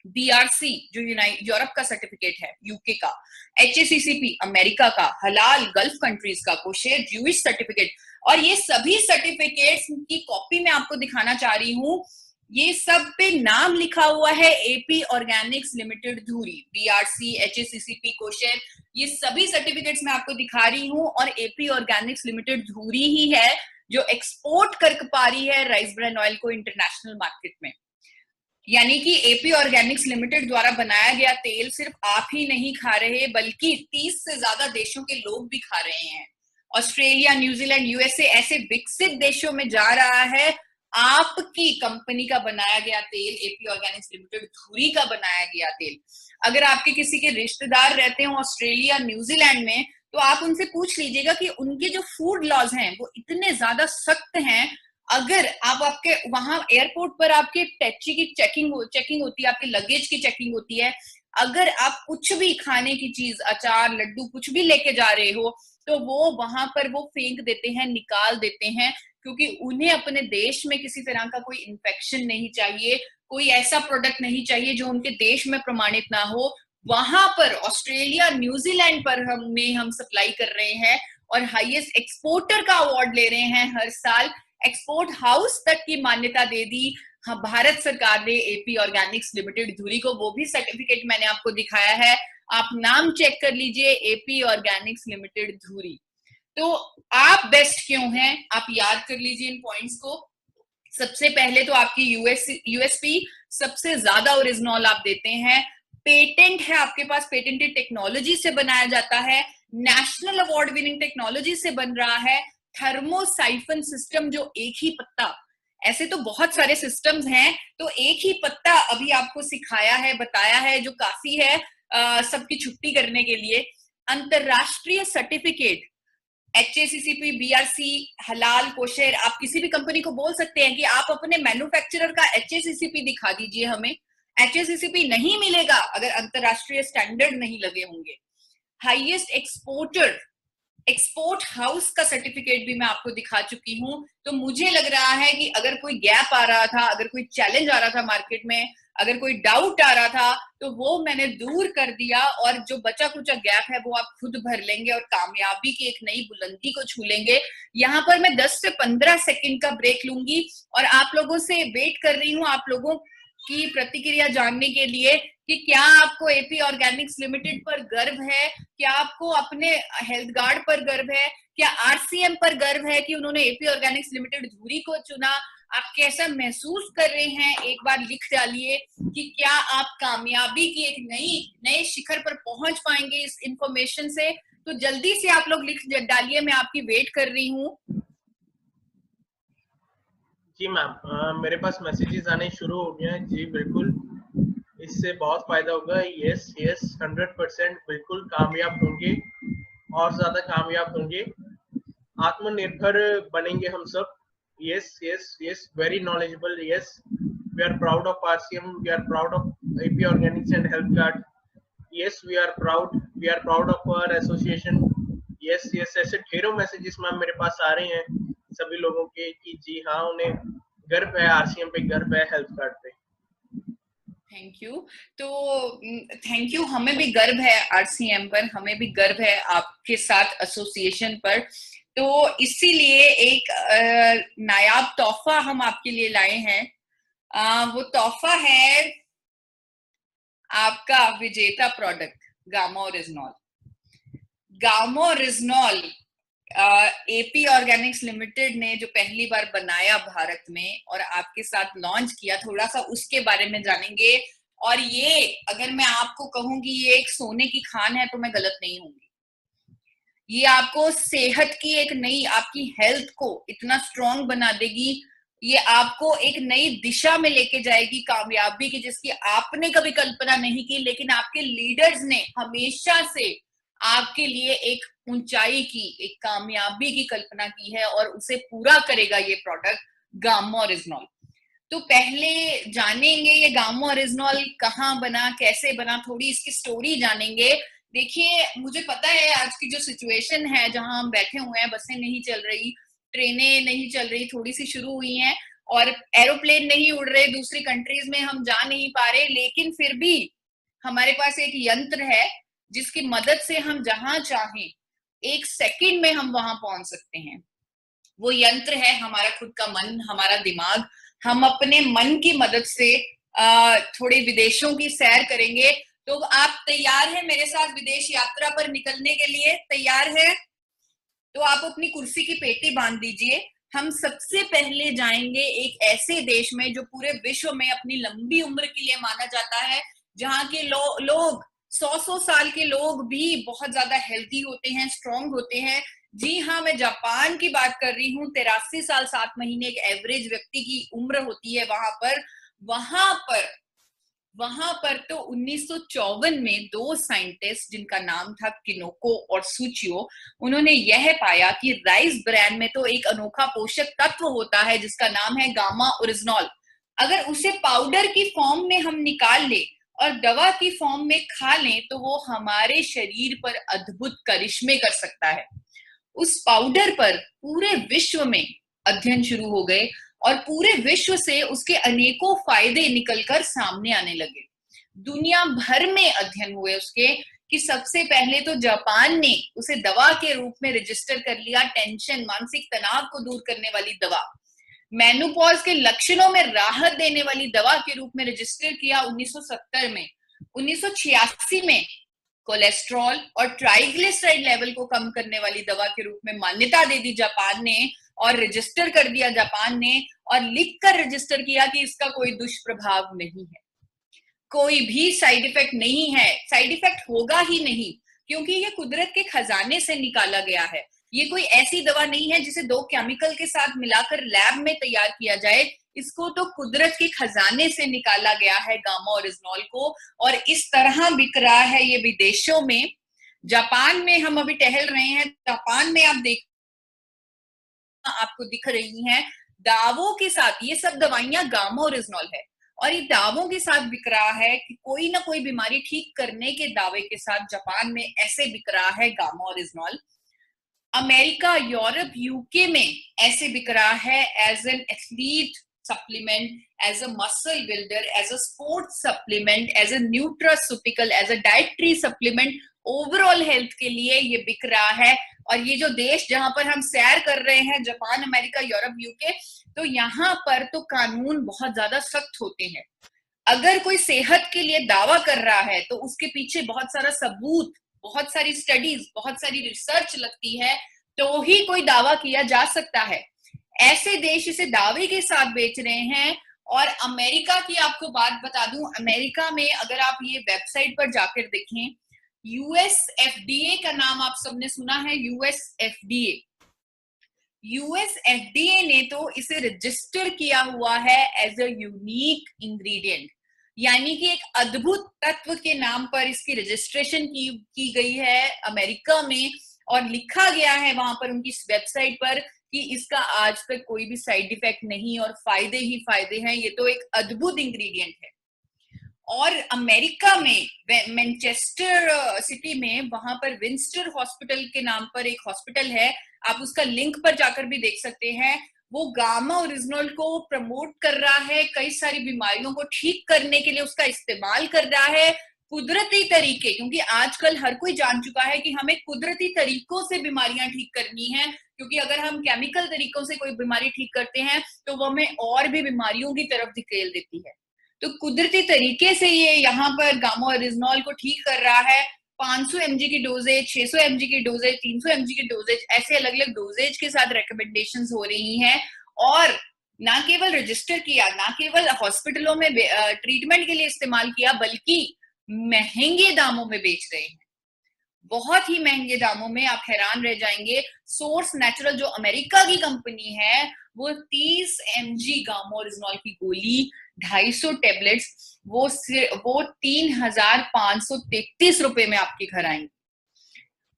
बीआरसी जो यूरोप का सर्टिफिकेट है, यूके का, एचएसीसीपी अमेरिका का, हलाल गल्फ कंट्रीज का, कोशेर ज्यूइश सर्टिफिकेट, और ये सभी सर्टिफिकेट्स की कॉपी मैं आपको दिखाना चाह रही हूँ। ये सब पे नाम लिखा हुआ है एपी ऑर्गेनिक्स लिमिटेड धुरी, बीआरसी, एचएसीसीपी, कोशेर, ये सभी सर्टिफिकेट्स मैं आपको दिखा रही हूँ। और एपी ऑर्गेनिक्स लिमिटेड धुरी ही है जो एक्सपोर्ट कर पा रही है राइस ब्रान ऑयल को इंटरनेशनल मार्केट में। यानी कि एपी ऑर्गेनिक्स लिमिटेड द्वारा बनाया गया तेल सिर्फ आप ही नहीं खा रहे, बल्कि 30 से ज्यादा देशों के लोग भी खा रहे हैं। ऑस्ट्रेलिया, न्यूजीलैंड, यूएसए ऐसे विकसित देशों में जा रहा है आपकी कंपनी का बनाया गया तेल, एपी ऑर्गेनिक्स लिमिटेड धुरी का बनाया गया तेल। अगर आपके किसी के रिश्तेदार रहते हो ऑस्ट्रेलिया, न्यूजीलैंड में, तो आप उनसे पूछ लीजिएगा कि उनके जो फूड लॉज हैं वो इतने ज्यादा सख्त हैं। अगर आप आपके वहां एयरपोर्ट पर आपके टैक्सी की चेकिंग होती है, आपके लगेज की चेकिंग होती है, अगर आप कुछ भी खाने की चीज, अचार, लड्डू, कुछ भी लेके जा रहे हो, तो वो वहां पर वो फेंक देते हैं, निकाल देते हैं, क्योंकि उन्हें अपने देश में किसी तरह का कोई इन्फेक्शन नहीं चाहिए, कोई ऐसा प्रोडक्ट नहीं चाहिए जो उनके देश में प्रमाणित ना हो। वहां पर ऑस्ट्रेलिया, न्यूजीलैंड पर हम सप्लाई कर रहे हैं और हाईएस्ट एक्सपोर्टर का अवार्ड ले रहे हैं हर साल। एक्सपोर्ट हाउस तक की मान्यता दे दी भारत सरकार ने एपी ऑर्गेनिक्स लिमिटेड धुरी को, वो भी सर्टिफिकेट मैंने आपको दिखाया है, आप नाम चेक कर लीजिए, एपी ऑर्गेनिक्स लिमिटेड धुरी। तो आप बेस्ट क्यों हैं, आप याद कर लीजिए इन पॉइंट्स को। सबसे पहले तो आपकी यूएसपी, सबसे ज्यादा ओरिजिनल आप देते हैं, पेटेंट है आपके पास, पेटेंटेड टेक्नोलॉजी से बनाया जाता है, नेशनल अवार्ड विनिंग टेक्नोलॉजी से बन रहा है, थर्मोसाइफन सिस्टम, जो एक ही पत्ता, ऐसे तो बहुत सारे सिस्टम्स हैं, तो एक ही पत्ता अभी आपको सिखाया है, बताया है, जो काफी है सबकी छुट्टी करने के लिए। अंतरराष्ट्रीय सर्टिफिकेट, एचएसीसीपी, बीआरसी, हलाल, कोशेर, आप किसी भी कंपनी को बोल सकते हैं कि आप अपने मैन्युफैक्चरर का एचएसीसीपी दिखा दीजिए हमें, एचएसीसीपी नहीं मिलेगा अगर अंतरराष्ट्रीय स्टैंडर्ड नहीं लगे होंगे। हाईएस्ट एक्सपोर्टर, एक्सपोर्ट हाउस का सर्टिफिकेट भी मैं आपको दिखा चुकी हूं। तो मुझे लग रहा है कि अगर कोई गैप आ रहा था, अगर कोई चैलेंज आ रहा था मार्केट में, अगर कोई डाउट आ रहा था, तो वो मैंने दूर कर दिया, और जो बचा कुचा गैप है वो आप खुद भर लेंगे और कामयाबी की एक नई बुलंदी को छू लेंगे। यहाँ पर मैं 10 से 15 सेकंड का ब्रेक लूंगी और आप लोगों से वेट कर रही हूँ, आप लोगों की प्रतिक्रिया जानने के लिए कि क्या आपको एपी ऑर्गेनिक्स लिमिटेड पर गर्व है, क्या आपको अपने हेल्थ गार्ड पर गर्व है, क्या आरसीएम पर गर्व है कि उन्होंने एपी ऑर्गेनिक्स लिमिटेड धुरी को चुना, आप कैसा महसूस कर रहे हैं, एक बार लिख डालिए कि क्या आप कामयाबी की एक नए शिखर पर पहुंच पाएंगे इस इंफॉर्मेशन से। तो जल्दी से आप लोग लिख डालिए, मैं आपकी वेट कर रही हूँ। जी मैम, मेरे पास मैसेजेस आने शुरू हो गए हैं। जी बिल्कुल, इससे बहुत फायदा होगा। यस यस 100% बिल्कुल कामयाब होंगे और ज्यादा कामयाब होंगे, आत्मनिर्भर बनेंगे हम सब। Yes yes yes, very knowledgeable. Yes, we are proud of RCM, we are proud of AP organics and health card. Yes, we are proud of our association. Yes yes, ऐसे ढेरों मैसेजेस मैम मेरे पास आ रहे हैं सभी लोगों के कि जी हाँ, उन्हें गर्व है आरसीएम पे, गर्व है हेल्थ कार्ड पे। Thank you. तो थैंक यू, हमें भी गर्व है आरसीएम पर, हमें भी गर्व है आपके साथ एसोसिएशन पर। तो इसीलिए एक नायाब तोहफा हम आपके लिए लाए हैं। वो तोहफा है आपका विजेता product gamma oryzanol. Gamma oryzanol AP Organics limited ने जो पहली बार बनाया भारत में और आपके साथ लॉन्च किया, थोड़ा सा उसके बारे में जानेंगे। और ये अगर मैं आपको कहूंगी ये एक सोने की खान है तो मैं गलत नहीं होंगी। ये आपको सेहत की एक नई, आपकी हेल्थ को इतना स्ट्रांग बना देगी, ये आपको एक नई दिशा में लेके जाएगी कामयाबी की, जिसकी आपने कभी कल्पना नहीं की, लेकिन आपके लीडर्स ने हमेशा से आपके लिए एक ऊंचाई की, एक कामयाबी की कल्पना की है और उसे पूरा करेगा ये प्रोडक्ट गामा ओरिजिनॉल। तो पहले जानेंगे ये गामा ओरिजिनॉल कहाँ बना, कैसे बना, थोड़ी इसकी स्टोरी जानेंगे। देखिए, मुझे पता है आज की जो सिचुएशन है जहां हम बैठे हुए हैं, बसें नहीं चल रही, ट्रेनें नहीं चल रही, थोड़ी सी शुरू हुई हैं, और एरोप्लेन नहीं उड़ रहे, दूसरी कंट्रीज में हम जा नहीं पा रहे, लेकिन फिर भी हमारे पास एक यंत्र है जिसकी मदद से हम जहां चाहें 1 सेकंड में हम वहां पहुंच सकते हैं। वो यंत्र है हमारा खुद का मन, हमारा दिमाग, हम अपने मन की मदद से थोड़े विदेशों की सैर करेंगे। तो आप तैयार हैं मेरे साथ विदेश यात्रा पर निकलने के लिए? तैयार है तो आप अपनी कुर्सी की पेटी बांध दीजिए। हम सबसे पहले जाएंगे एक ऐसे देश में जो पूरे विश्व में अपनी लंबी उम्र के लिए माना जाता है, जहां के लोग 100 साल के लोग भी बहुत ज्यादा हेल्थी होते हैं, स्ट्रांग होते हैं। जी हाँ, मैं जापान की बात कर रही हूँ। 83 साल 7 महीने एक एवरेज व्यक्ति की उम्र होती है वहां पर तो 1954 में दो साइंटिस्ट जिनका नाम था किनोको और सुचियो, उन्होंने यह पाया कि राइस ब्रैन में तो एक अनोखा पोषक तत्व होता है जिसका नाम है गामा ओरिजिनॉल। अगर उसे पाउडर की फॉर्म में हम निकाल ले और दवा की फॉर्म में खा लें तो वो हमारे शरीर पर अद्भुत करिश्मे कर सकता है। उस पाउडर पर पूरे विश्व में अध्ययन शुरू हो गए और पूरे विश्व से उसके अनेकों फायदे निकलकर सामने आने लगे। दुनिया भर में अध्ययन हुए उसके कि सबसे पहले तो जापान ने उसे दवा के रूप में रजिस्टर कर लिया, टेंशन, मानसिक तनाव को दूर करने वाली दवा, मेनोपॉज के लक्षणों में राहत देने वाली दवा के रूप में रजिस्टर किया 1970 में। 1986 में कोलेस्ट्रॉल और ट्राइग्लिसराइड लेवल को कम करने वाली दवा के रूप में मान्यता दे दी जापान ने और रजिस्टर कर दिया जापान ने, और लिखकर रजिस्टर किया कि इसका कोई दुष्प्रभाव नहीं है, कोई भी साइड इफेक्ट नहीं है, साइड इफेक्ट होगा ही नहीं, क्योंकि ये कुदरत के खजाने से निकाला गया है। ये कोई ऐसी दवा नहीं है जिसे दो केमिकल के साथ मिलाकर लैब में तैयार किया जाए। इसको तो कुदरत के खजाने से निकाला गया है, गामा ओरिजिनॉल को, और इस तरह बिक रहा है ये विदेशों में। जापान में हम अभी टहल रहे हैं, जापान में आप देख आपको दिख रही हैं दावों के साथ, ये सब दवाइयां गामा ओरिजिनॉल है और ये दावों के साथ बिक रहा है कि कोई ना कोई बीमारी ठीक करने के दावे के साथ जापान में ऐसे बिक रहा है gamma oryzanol. America, Europe, UK में ऐसे बिक रहा है as an athlete supplement, as a muscle builder, as a sports supplement, as a nutraceutical, as a dietary supplement, overall health के लिए ये बिक रहा है। और ये जो देश जहां पर हम सैर कर रहे हैं, जापान, अमेरिका, यूरोप, यूके, तो यहाँ पर तो कानून बहुत ज्यादा सख्त होते हैं। अगर कोई सेहत के लिए दावा कर रहा है तो उसके पीछे बहुत सारा सबूत, बहुत सारी स्टडीज, बहुत सारी रिसर्च लगती है, तो ही कोई दावा किया जा सकता है। ऐसे देश इसे दावे के साथ बेच रहे हैं। और अमेरिका की आपको बात बता दूं, अमेरिका में अगर आप ये वेबसाइट पर जाकर देखें, यूएसएफडीए का नाम आप सबने सुना है, यूएसएफडीए ने तो इसे रजिस्टर किया हुआ है एज अ यूनिक इंग्रेडिएंट, यानी कि एक अद्भुत तत्व के नाम पर इसकी रजिस्ट्रेशन की गई है अमेरिका में, और लिखा गया है वहां पर उनकी वेबसाइट पर कि इसका आज तक कोई भी साइड इफेक्ट नहीं और फायदे ही फायदे हैं, ये तो एक अद्भुत इंग्रेडिएंट है। और अमेरिका में मैनचेस्टर सिटी में वहां पर विंस्टर हॉस्पिटल के नाम पर एक हॉस्पिटल है, आप उसका लिंक पर जाकर भी देख सकते हैं। वो गामा ओरिजिनल को प्रमोट कर रहा है, कई सारी बीमारियों को ठीक करने के लिए उसका इस्तेमाल कर रहा है, कुदरती तरीके, क्योंकि आजकल हर कोई जान चुका है कि हमें कुदरती तरीकों से बीमारियां ठीक करनी है, क्योंकि अगर हम केमिकल तरीकों से कोई बीमारी ठीक करते हैं तो वो हमें और भी बीमारियों की तरफ धकेल देती है। तो कुदरती तरीके से ये यहाँ पर गामा ओरिजिनॉल को ठीक कर रहा है। 500 mg की डोजेज, 600 mg की डोजेज, 300 mg की डोजेज, ऐसे अलग अलग डोजेज के साथ रिकमेंडेशंस हो रही हैं। और ना केवल रजिस्टर किया, ना केवल हॉस्पिटलों में ट्रीटमेंट के लिए इस्तेमाल किया, बल्कि महंगे दामों में बेच रहे हैं, बहुत ही महंगे दामों में, आप हैरान रह जाएंगे। सोर्स नेचुरल जो अमेरिका की कंपनी है, वो 30 mg गामा ओरिजिनॉल की गोली, 250 टेबलेट्स, वो 3,533 रुपए में आपके घर आएंगे।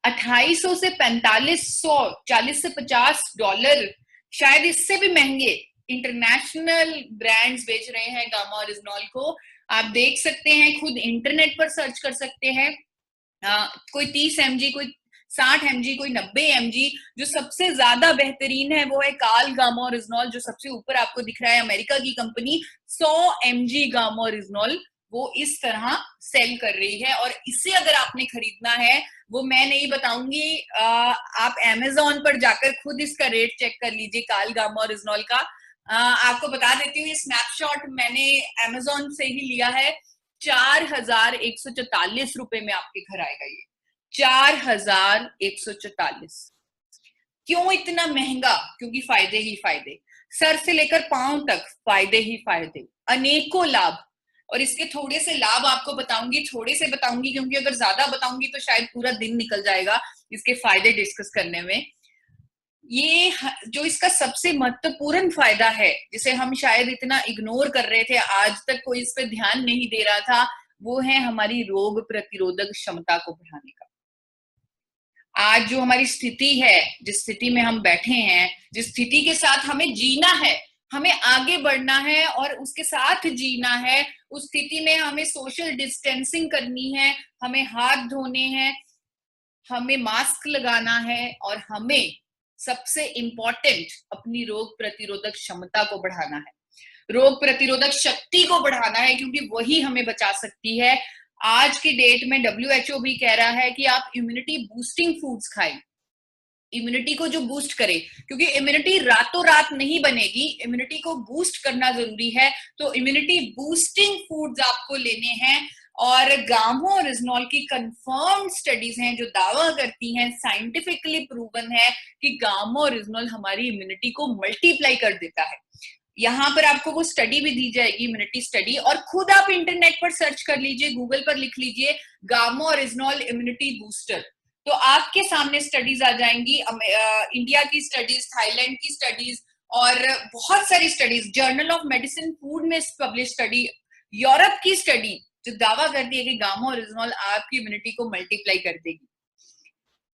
2800 से 4500, 40 से $50, शायद इससे भी महंगे इंटरनेशनल ब्रांड्स बेच रहे हैं गामा ओरिजिनॉल को। आप देख सकते हैं, खुद इंटरनेट पर सर्च कर सकते हैं। कोई 30 mg, कोई 60 mg, कोई 90 mg। जो सबसे ज्यादा बेहतरीन है वो है काल गामा ओरिजिनॉल, जो सबसे ऊपर आपको दिख रहा है, अमेरिका की कंपनी 100 mg गामा ओरिजिनॉल वो इस तरह सेल कर रही है। और इसे अगर आपने खरीदना है, वो मैं नहीं बताऊंगी, आप Amazon पर जाकर खुद इसका रेट चेक कर लीजिए, काल गामा ओरिजिनॉल का। आपको बता देती हूँ, ये स्नैपशॉट मैंने अमेजोन से ही लिया है। 4,144 रुपए में आपके घर आएगा ये। 4,144। क्यों इतना महंगा? क्योंकि फायदे ही फायदे, सर से लेकर पांव तक फायदे ही फायदे, अनेकों लाभ। और इसके थोड़े से लाभ आपको बताऊंगी, थोड़े से बताऊंगी क्योंकि अगर ज्यादा बताऊंगी तो शायद पूरा दिन निकल जाएगा इसके फायदे डिस्कस करने में। ये जो इसका सबसे महत्वपूर्ण फायदा है, जिसे हम शायद इतना इग्नोर कर रहे थे, आज तक कोई इस पे ध्यान नहीं दे रहा था, वो है हमारी रोग प्रतिरोधक क्षमता को बढ़ाने का। आज जो हमारी स्थिति है, जिस स्थिति में हम बैठे हैं, जिस स्थिति के साथ हमें जीना है, हमें आगे बढ़ना है और उसके साथ जीना है, उस स्थिति में हमें सोशल डिस्टेंसिंग करनी है, हमें हाथ धोने हैं, हमें मास्क लगाना है, और हमें सबसे इंपॉर्टेंट अपनी रोग प्रतिरोधक क्षमता को बढ़ाना है, रोग प्रतिरोधक शक्ति को बढ़ाना है, क्योंकि वही हमें बचा सकती है। आज की डेट में WHO भी कह रहा है कि आप इम्यूनिटी बूस्टिंग फूड्स खाएं, इम्यूनिटी को जो बूस्ट करे, क्योंकि इम्यूनिटी रातों रात नहीं बनेगी, इम्यूनिटी को बूस्ट करना जरूरी है। तो इम्यूनिटी बूस्टिंग फूड्स आपको लेने हैं। और गामो ओरिजिनॉल की कंफर्म्ड स्टडीज हैं जो दावा करती हैं, साइंटिफिकली प्रूवन है कि गामो ओरिजिनॉल हमारी इम्यूनिटी को मल्टीप्लाई कर देता है। यहाँ पर आपको वो स्टडी भी दी जाएगी, इम्यूनिटी स्टडी, और खुद आप इंटरनेट पर सर्च कर लीजिए, गूगल पर लिख लीजिए गामो ओरिजिनॉल इम्यूनिटी बूस्टर, तो आपके सामने स्टडीज आ जाएंगी। इंडिया की स्टडीज, थाईलैंड की स्टडीज, और बहुत सारी studies, journal of medicine food में पब्लिश स्टडी, यूरोप की स्टडी जो दावा करती है कि गामो ओरिजिनॉल आपकी इम्यूनिटी को मल्टीप्लाई कर देगी।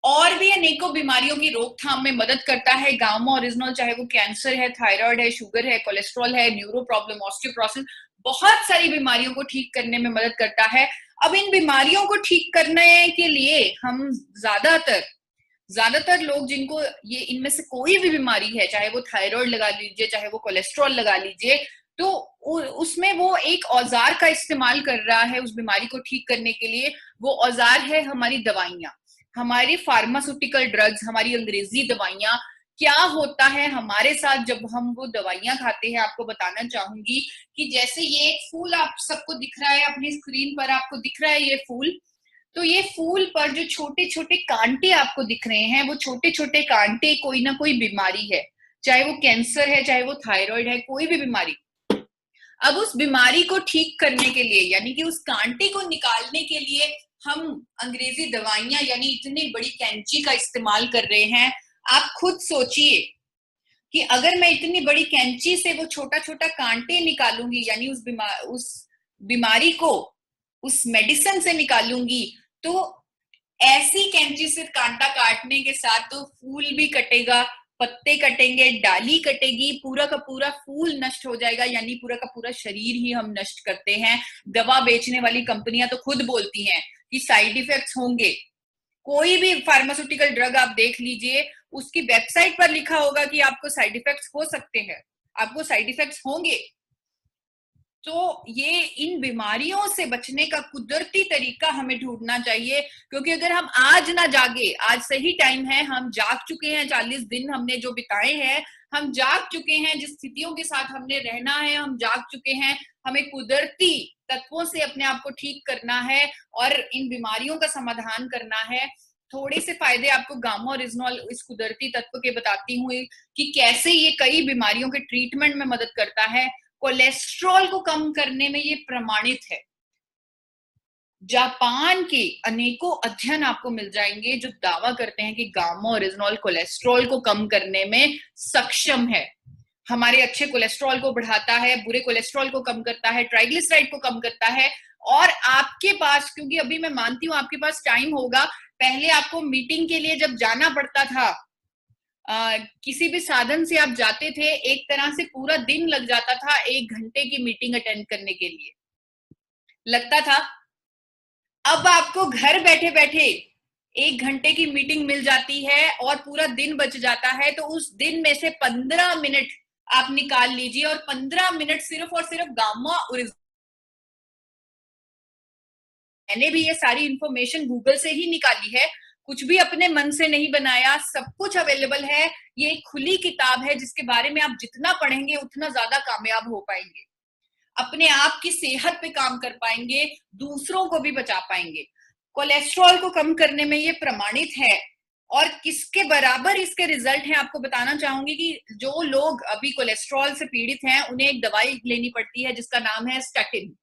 और भी अनेकों बीमारियों की रोकथाम में मदद करता है गामो ओरिजिनॉल, चाहे वो कैंसर है, थायराइड है, शुगर है, कोलेस्ट्रॉल है, न्यूरो प्रॉब्लम, ऑस्टियोपोरोसिस, बहुत सारी बीमारियों को ठीक करने में मदद करता है। अब इन बीमारियों को ठीक करने के लिए हम ज्यादातर लोग जिनको ये इनमें से कोई भी बीमारी है, चाहे वो थायराइड लगा लीजिए, चाहे वो कोलेस्ट्रॉल लगा लीजिए, तो उसमें वो एक औजार का इस्तेमाल कर रहा है उस बीमारी को ठीक करने के लिए। वो औजार है हमारी दवाइयां, हमारी फार्मास्यूटिकल ड्रग्स, हमारी अंग्रेजी दवाइयां। क्या होता है हमारे साथ जब हम वो दवाइयां खाते हैं, आपको बताना चाहूंगी कि जैसे ये एक फूल आप सबको दिख रहा है, अपनी स्क्रीन पर आपको दिख रहा है ये फूल, तो ये फूल पर जो छोटे छोटे कांटे आपको दिख रहे हैं, वो छोटे छोटे कांटे कोई ना कोई बीमारी है, चाहे वो कैंसर है, चाहे वो थायराइड है, कोई भी बीमारी। अब उस बीमारी को ठीक करने के लिए, यानी कि उस कांटे को निकालने के लिए हम अंग्रेजी दवाइयां यानी इतनी बड़ी कैंची का इस्तेमाल कर रहे हैं। आप खुद सोचिए कि अगर मैं इतनी बड़ी कैंची से वो छोटा छोटा कांटे निकालूंगी, यानी उस बीमारी को उस मेडिसिन से निकालूंगी, तो ऐसी कैंची से कांटा काटने के साथ तो फूल भी कटेगा, पत्ते कटेंगे, डाली कटेगी, पूरा का पूरा फूल नष्ट हो जाएगा, यानी पूरा का पूरा शरीर ही हम नष्ट करते हैं। दवा बेचने वाली कंपनियां तो खुद बोलती हैं कि साइड इफेक्ट्स होंगे। कोई भी फार्मास्यूटिकल ड्रग आप देख लीजिए, उसकी वेबसाइट पर लिखा होगा कि आपको साइड इफेक्ट्स हो सकते हैं, आपको साइड इफेक्ट्स होंगे। तो ये इन बीमारियों से बचने का कुदरती तरीका हमें ढूंढना चाहिए, क्योंकि अगर हम आज ना जागे, आज सही टाइम है, हम जाग चुके हैं, 40 दिन हमने जो बिताए हैं, हम जाग चुके हैं, जिस स्थितियों के साथ हमने रहना है हम जाग चुके हैं, हमें कुदरती तत्वों से अपने आप को ठीक करना है और इन बीमारियों का समाधान करना है। थोड़े से फायदे आपको गामा ओरिजिनॉल इस कुदरती तत्व के बताती हूँ कि कैसे ये कई बीमारियों के ट्रीटमेंट में मदद करता है। कोलेस्ट्रॉल को कम करने में ये प्रमाणित है। जापान के अनेकों अध्ययन आपको मिल जाएंगे जो दावा करते हैं कि गामा ओरिजिनॉल कोलेस्ट्रॉल को कम करने में सक्षम है। हमारे अच्छे कोलेस्ट्रॉल को बढ़ाता है, बुरे कोलेस्ट्रॉल को कम करता है, ट्राइग्लिसराइड को कम करता है। और आपके पास, क्योंकि अभी मैं मानती हूँ आपके पास टाइम होगा, पहले आपको मीटिंग के लिए जब जाना पड़ता था, किसी भी साधन से आप जाते थे, एक तरह से पूरा दिन लग जाता था 1 घंटे की मीटिंग अटेंड करने के लिए लगता था। अब आपको घर बैठे बैठे 1 घंटे की मीटिंग मिल जाती है और पूरा दिन बच जाता है। तो उस दिन में से 15 मिनट आप निकाल लीजिए और 15 मिनट सिर्फ और सिर्फ गामा ओरिजिनॉल। मैंने भी ये सारी इंफॉर्मेशन गूगल से ही निकाली है। कुछ भी अपने मन से नहीं बनाया, सब कुछ अवेलेबल है। ये एक खुली किताब है जिसके बारे में आप जितना पढ़ेंगे उतना ज्यादा कामयाब हो पाएंगे, अपने आप की सेहत पे काम कर पाएंगे, दूसरों को भी बचा पाएंगे। कोलेस्ट्रॉल को कम करने में ये प्रमाणित है। और किसके बराबर इसके रिजल्ट हैं आपको बताना चाहूंगी कि जो लोग अभी कोलेस्ट्रॉल से पीड़ित हैं उन्हें एक दवाई लेनी पड़ती है जिसका नाम है स्टैटिन।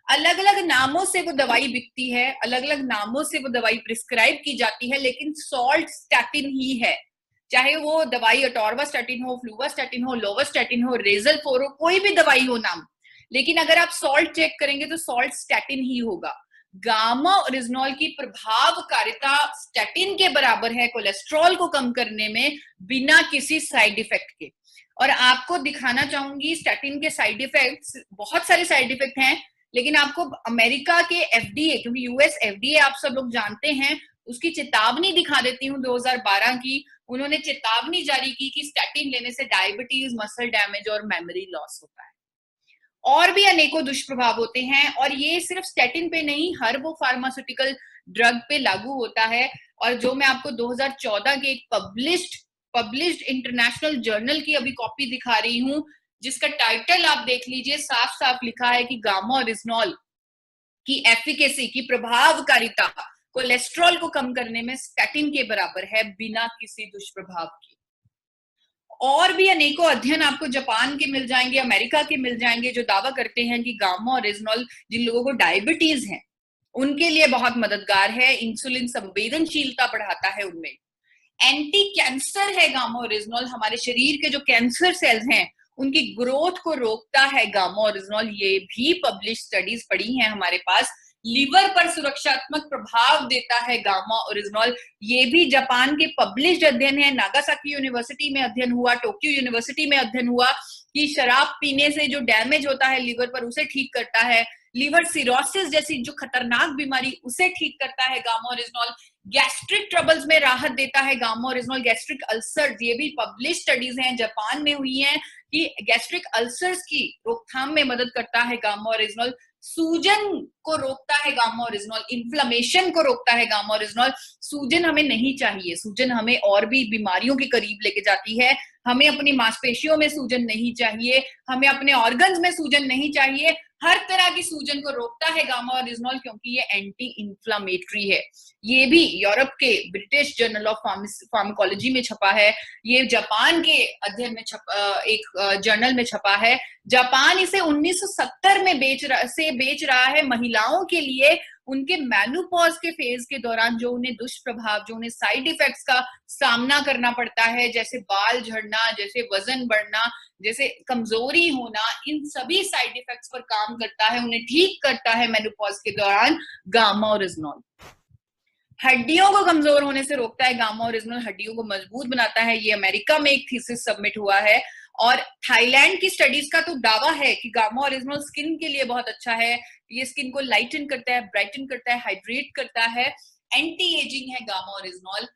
अलग अलग नामों से वो दवाई बिकती है, अलग अलग नामों से वो दवाई प्रिस्क्राइब की जाती है, लेकिन सॉल्ट स्टैटिन ही है। चाहे वो दवाई अटोर्वास्टैटिन हो, फ्लूवास्टैटिन हो, लोवास्टैटिन हो, रेजलफोर हो, कोई भी दवाई हो नाम, लेकिन अगर आप सॉल्ट चेक करेंगे तो सॉल्ट स्टैटिन ही होगा। गामा ओरिजिनॉल की प्रभावकारिता स्टैटिन के बराबर है कोलेस्ट्रॉल को कम करने में, बिना किसी साइड इफेक्ट के। और आपको दिखाना चाहूंगी स्टैटिन के साइड इफेक्ट्स, बहुत सारे साइड इफेक्ट हैं, लेकिन आपको अमेरिका के एफडीए, क्योंकि यूएस एफडीए आप सब लोग जानते हैं, उसकी चेतावनी दिखा देती हूँ 2012 की। उन्होंने चेतावनी जारी की कि स्टैटिन लेने से डायबिटीज, मसल डैमेज और मेमोरी लॉस होता है। और भी अनेकों दुष्प्रभाव होते हैं, और ये सिर्फ स्टैटिन पे नहीं, हर वो फार्मास्यूटिकल ड्रग पे लागू होता है। और जो मैं आपको 2014 के एक पब्लिश्ड इंटरनेशनल जर्नल की अभी कॉपी दिखा रही हूँ, जिसका टाइटल आप देख लीजिए, साफ साफ लिखा है कि गामा ओरिजिनॉल की एफिकेसी, की प्रभावकारिता कोलेस्ट्रॉल को कम करने में स्टैटिन के बराबर है, बिना किसी दुष्प्रभाव के। और भी अनेकों अध्ययन आपको जापान के मिल जाएंगे, अमेरिका के मिल जाएंगे, जो दावा करते हैं कि गामा ओरिजिनॉल जिन लोगों को डायबिटीज है उनके लिए बहुत मददगार है, इंसुलिन संवेदनशीलता बढ़ाता है उनमें। एंटी कैंसर है गामा ओरिजिनॉल, हमारे शरीर के जो कैंसर सेल्स हैं उनकी ग्रोथ को रोकता है गामा ओरिजिनॉल, ये भी पब्लिश स्टडीज पड़ी हैं हमारे पास। लीवर पर सुरक्षात्मक प्रभाव देता है गामा ओरिजिनॉल, ये भी जापान के पब्लिश्ड अध्ययन है। नागासाकी यूनिवर्सिटी में अध्ययन हुआ, टोक्यो यूनिवर्सिटी में अध्ययन हुआ कि शराब पीने से जो डैमेज होता है लीवर पर उसे ठीक करता है, लीवर सिरोसिस जैसी जो खतरनाक बीमारी उसे ठीक करता है गामा ओरिजिनॉल, गैस्ट्रिक ट्रबल्स में राहत देता है गामा ओरिजिनॉल, गैस्ट्रिक अल्सर्स, ये भी पब्लिश स्टडीज हैं, जापान में हुई हैं कि गैस्ट्रिक अल्सर्स की रोकथाम में मदद करता है गामा ओरिजिनॉल, सूजन को रोकता है गामा ओरिजिनॉल, इन्फ्लेमेशन को रोकता है गामा ओरिजिनॉल। सूजन हमें नहीं चाहिए, सूजन हमें और भी बीमारियों के करीब लेके जाती है। हमें अपनी मांसपेशियों में सूजन नहीं चाहिए, हमें अपने ऑर्गन्स में सूजन नहीं चाहिए, हर तरह की सूजन को रोकता है गामा ओरिजिनॉल, क्योंकि ये एंटी इंफ्लामेटरी है। ये भी यूरोप के ब्रिटिश जर्नल ऑफ फार्माकोलॉजी में छपा है, ये जापान के अध्ययन में एक जर्नल में छपा है। जापान इसे 1970 में बेच रहा है महिलाओं के लिए, उनके मेनोपॉज के फेज के दौरान जो उन्हें दुष्प्रभाव, जो उन्हें साइड इफेक्ट्स का सामना करना पड़ता है, जैसे बाल झड़ना, जैसे वजन बढ़ना, जैसे कमजोरी होना, इन सभी साइड इफेक्ट्स पर काम करता है, उन्हें ठीक करता है मेनोपॉज के दौरान गामा ओरिजिनॉल। हड्डियों को कमजोर होने से रोकता है गामा ओरिजिनॉल, हड्डियों को मजबूत बनाता है। ये अमेरिका में एक थीसिस सबमिट हुआ है, और थाईलैंड की स्टडीज का तो दावा है कि गामा ओरिजिनॉल स्किन के लिए बहुत अच्छा है, ये स्किन को लाइटन करता है, ब्राइटन करता है, हाइड्रेट करता है, एंटी एजिंग है गामा ओरिजिनॉल।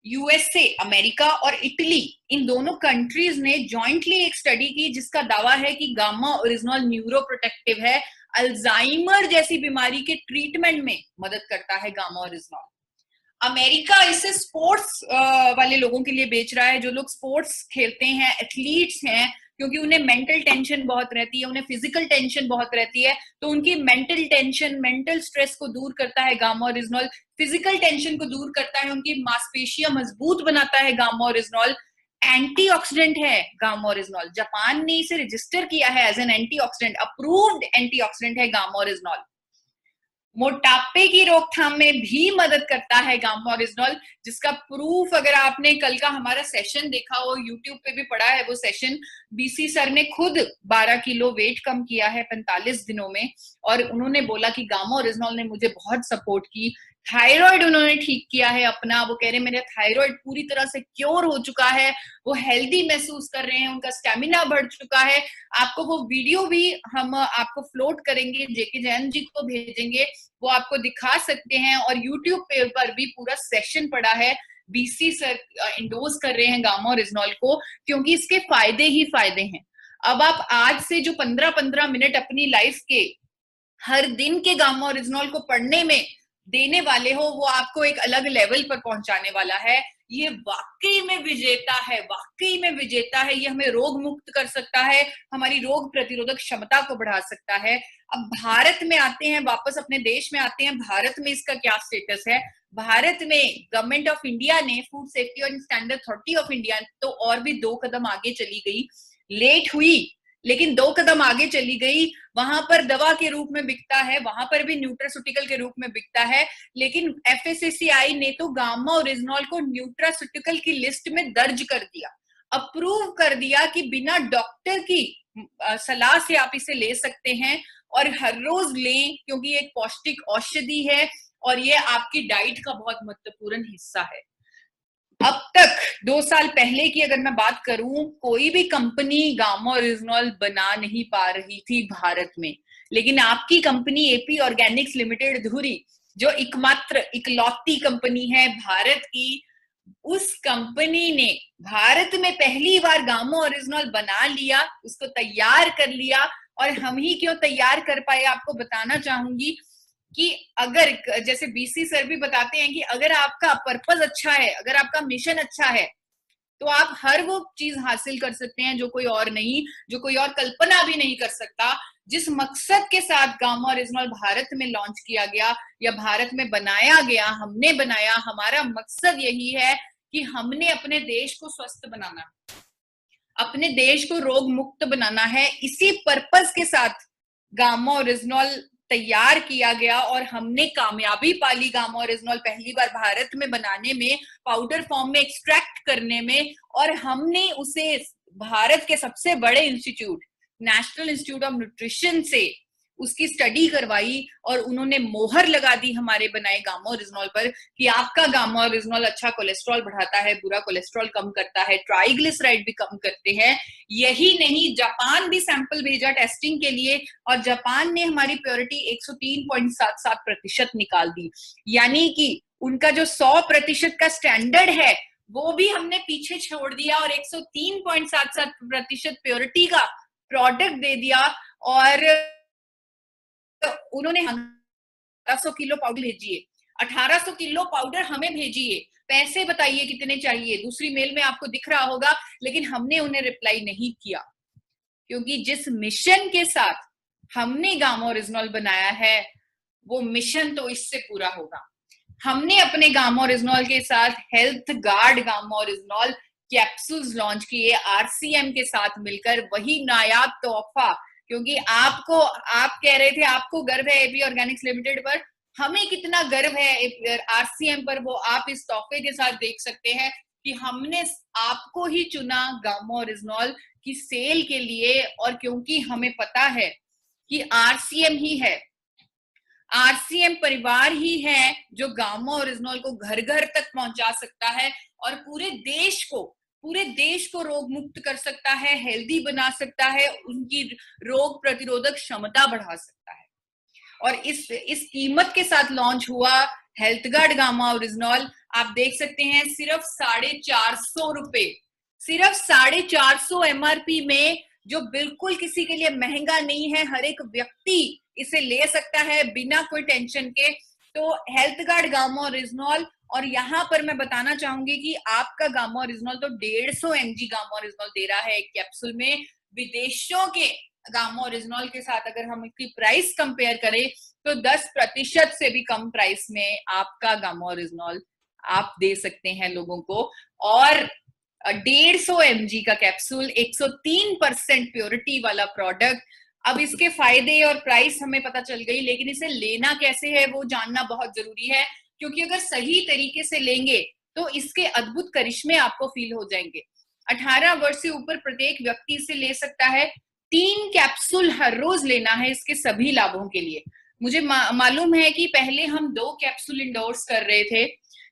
यूएसए, अमेरिका और इटली, इन दोनों कंट्रीज ने जॉइंटली एक स्टडी की जिसका दावा है कि गामा ओरिजिनॉल न्यूरो प्रोटेक्टिव है, अल्जाइमर जैसी बीमारी के ट्रीटमेंट में मदद करता है गामा ओरिजिनॉल। अमेरिका इसे स्पोर्ट्स वाले लोगों के लिए बेच रहा है, जो लोग स्पोर्ट्स खेलते हैं, एथलीट्स हैं, क्योंकि उन्हें मेंटल टेंशन बहुत रहती है, उन्हें फिजिकल टेंशन बहुत रहती है, तो उनकी मेंटल टेंशन, मेंटल स्ट्रेस को दूर करता है गामा ओरिजिनॉल, फिजिकल टेंशन को दूर करता है, उनकी मांसपेशियां मजबूत बनाता है गामा ओरिजिनॉल। एंटीऑक्सीडेंट है गामा ओरिजिनॉल, जापान ने इसे रजिस्टर किया है as an antioxidant, approved antioxidant है गामा ओरिजिनॉल। मोटापे की रोकथाम में भी मदद करता है गामा ओरिजिनॉल, जिसका प्रूफ अगर आपने कल का हमारा सेशन देखा हो, यूट्यूब पे भी पड़ा है वो सेशन, बीसी सर ने खुद 12 किलो वेट कम किया है 45 दिनों में, और उन्होंने बोला कि गामा ओरिजिनॉल ने मुझे बहुत सपोर्ट की। थायराइड उन्होंने ठीक किया है अपना, वो कह रहे मेरा थायराइड पूरी तरह से क्योर हो चुका है, वो हेल्दी महसूस कर रहे हैं, उनका स्टेमिना बढ़ चुका है। आपको वो वीडियो भी हम आपको फ्लोट करेंगे, जेके जैन जी को भेजेंगे, वो आपको दिखा सकते हैं। और यूट्यूब पर भी पूरा सेशन पड़ा है, बीसी सर इंडोर्स कर रहे हैं गामा ओरिजिनॉल को, क्योंकि इसके फायदे ही फायदे हैं। अब आप आज से जो 15-15 मिनट अपनी लाइफ के हर दिन के गामा ओरिजिनॉल को पढ़ने में देने वाले हो वो आपको एक अलग लेवल पर पहुंचाने वाला है। ये वाकई में विजेता है, वाकई में विजेता है। ये हमें रोग मुक्त कर सकता है, हमारी रोग प्रतिरोधक क्षमता को बढ़ा सकता है। अब भारत में आते हैं, वापस अपने देश में आते हैं। भारत में इसका क्या स्टेटस है? भारत में गवर्नमेंट ऑफ इंडिया ने, food safety and standard authority of India तो और भी 2 कदम आगे चली गई, लेट हुई लेकिन 2 कदम आगे चली गई। वहां पर दवा के रूप में बिकता है, वहां पर भी न्यूट्रास्यूटिकल के रूप में बिकता है, लेकिन एफएसएसएआई ने तो गामा ओरिजिनॉल को न्यूट्रास्यूटिकल की लिस्ट में दर्ज कर दिया, अप्रूव कर दिया कि बिना डॉक्टर की सलाह से आप इसे ले सकते हैं और हर रोज लें, क्योंकि एक पौष्टिक औषधि है और ये आपकी डाइट का बहुत महत्वपूर्ण हिस्सा है। अब तक 2 साल पहले की अगर मैं बात करूं, कोई भी कंपनी गामा ओरिजिनॉल बना नहीं पा रही थी भारत में, लेकिन आपकी कंपनी एपी ऑर्गेनिक्स लिमिटेड धुरी, जो एकमात्र इकलौती कंपनी है भारत की, उस कंपनी ने भारत में पहली बार गामा ओरिजिनॉल बना लिया, उसको तैयार कर लिया। और हम ही क्यों तैयार कर पाए आपको बताना चाहूंगी कि अगर, जैसे बीसी सर भी बताते हैं कि अगर आपका पर्पस अच्छा है, अगर आपका मिशन अच्छा है, तो आप हर वो चीज हासिल कर सकते हैं जो कोई और नहीं, जो कोई और कल्पना भी नहीं कर सकता। जिस मकसद के साथ गामा ओरिजिनॉल भारत में लॉन्च किया गया या भारत में बनाया गया, हमने बनाया, हमारा मकसद यही है कि हमने अपने देश को स्वस्थ बनाना, अपने देश को रोग मुक्त बनाना है। इसी पर्पस के साथ गामा ओरिजिनॉल तैयार किया गया और हमने कामयाबी पाली गामा ओरिजिनॉल पहली बार भारत में बनाने में, पाउडर फॉर्म में एक्सट्रैक्ट करने में, और हमने उसे भारत के सबसे बड़े institute, national institute of nutrition से उसकी स्टडी करवाई और उन्होंने मोहर लगा दी हमारे बनाए गामा ओरिजिनॉल पर कि आपका गामा ओरिजिनॉल अच्छा कोलेस्ट्रॉल बढ़ाता है, बुरा कोलेस्ट्रॉल कम करता है, ट्राइग्लिसराइड भी कम करते हैं। यही नहीं, जापान भी सैंपल भेजा टेस्टिंग के लिए और जापान ने हमारी प्योरिटी 103.77% निकाल दी। यानी कि उनका जो 100% का स्टैंडर्ड है वो भी हमने पीछे छोड़ दिया और 103.77% प्योरिटी का प्रोडक्ट दे दिया। और उन्होंने 1800 किलो पाउडर भेजिए, 1800 किलो पाउडर हमें भेजिए, पैसे बताइए कितने चाहिए, दूसरी मेल में आपको दिख रहा होगा, लेकिन हमने उन्हें रिप्लाई नहीं किया, क्योंकि जिस मिशन के साथ हमने गामा ओरिजिनॉल बनाया है वो मिशन तो इससे पूरा होगा। हमने अपने गामा ओरिजिनॉल के साथ health guard gamma oryzanol capsules launch किए आरसीएम के साथ मिलकर, वही नायाब तोहफा, क्योंकि आपको, आप कह रहे थे आपको गर्व है एपी ऑर्गेनिक्स लिमिटेड पर, हमें कितना गर्व है आरसीएम पर, वो आप इस तोहफे के साथ देख सकते हैं कि हमने आपको ही चुना गामा ओरिजिनॉल की सेल के लिए। और क्योंकि हमें पता है कि आरसीएम ही है, आरसीएम परिवार ही है जो गामा ओरिजिनॉल को घर घर तक पहुंचा सकता है और पूरे देश को रोग मुक्त कर सकता है, हेल्दी बना सकता है, उनकी रोग प्रतिरोधक क्षमता बढ़ा सकता है। और इस कीमत के साथ लॉन्च हुआ हेल्थ गार्ड गामा ओरिजिनॉल। आप देख सकते हैं सिर्फ 450 रुपए, सिर्फ 450 एमआरपी में, जो बिल्कुल किसी के लिए महंगा नहीं है, हर एक व्यक्ति इसे ले सकता है बिना कोई टेंशन के। तो हेल्थ गार्ड गामा ओरिजिनॉल, और यहाँ पर मैं बताना चाहूंगी कि आपका गामा ओरिजिनॉल तो 150 mg गामा ओरिजिनॉल दे रहा है एक कैप्सूल में। विदेशों के गामा ओरिजिनॉल के साथ अगर हम इसकी प्राइस कंपेयर करें तो 10% से भी कम प्राइस में आपका गामा ओरिजिनॉल आप दे सकते हैं लोगों को। और 150 mg का कैप्सूल, 103% प्योरिटी वाला प्रोडक्ट। अब इसके फायदे और प्राइस हमें पता चल गई, लेकिन इसे लेना कैसे है वो जानना बहुत जरूरी है, क्योंकि अगर सही तरीके से लेंगे तो इसके अद्भुत करिश्मे आपको फील हो जाएंगे। 18 वर्ष से ऊपर प्रत्येक व्यक्ति इसे ले सकता है। 3 कैप्सूल हर रोज लेना है इसके सभी लाभों के लिए। मुझे मालूम है कि पहले हम 2 कैप्सूल इंडोर्स कर रहे थे,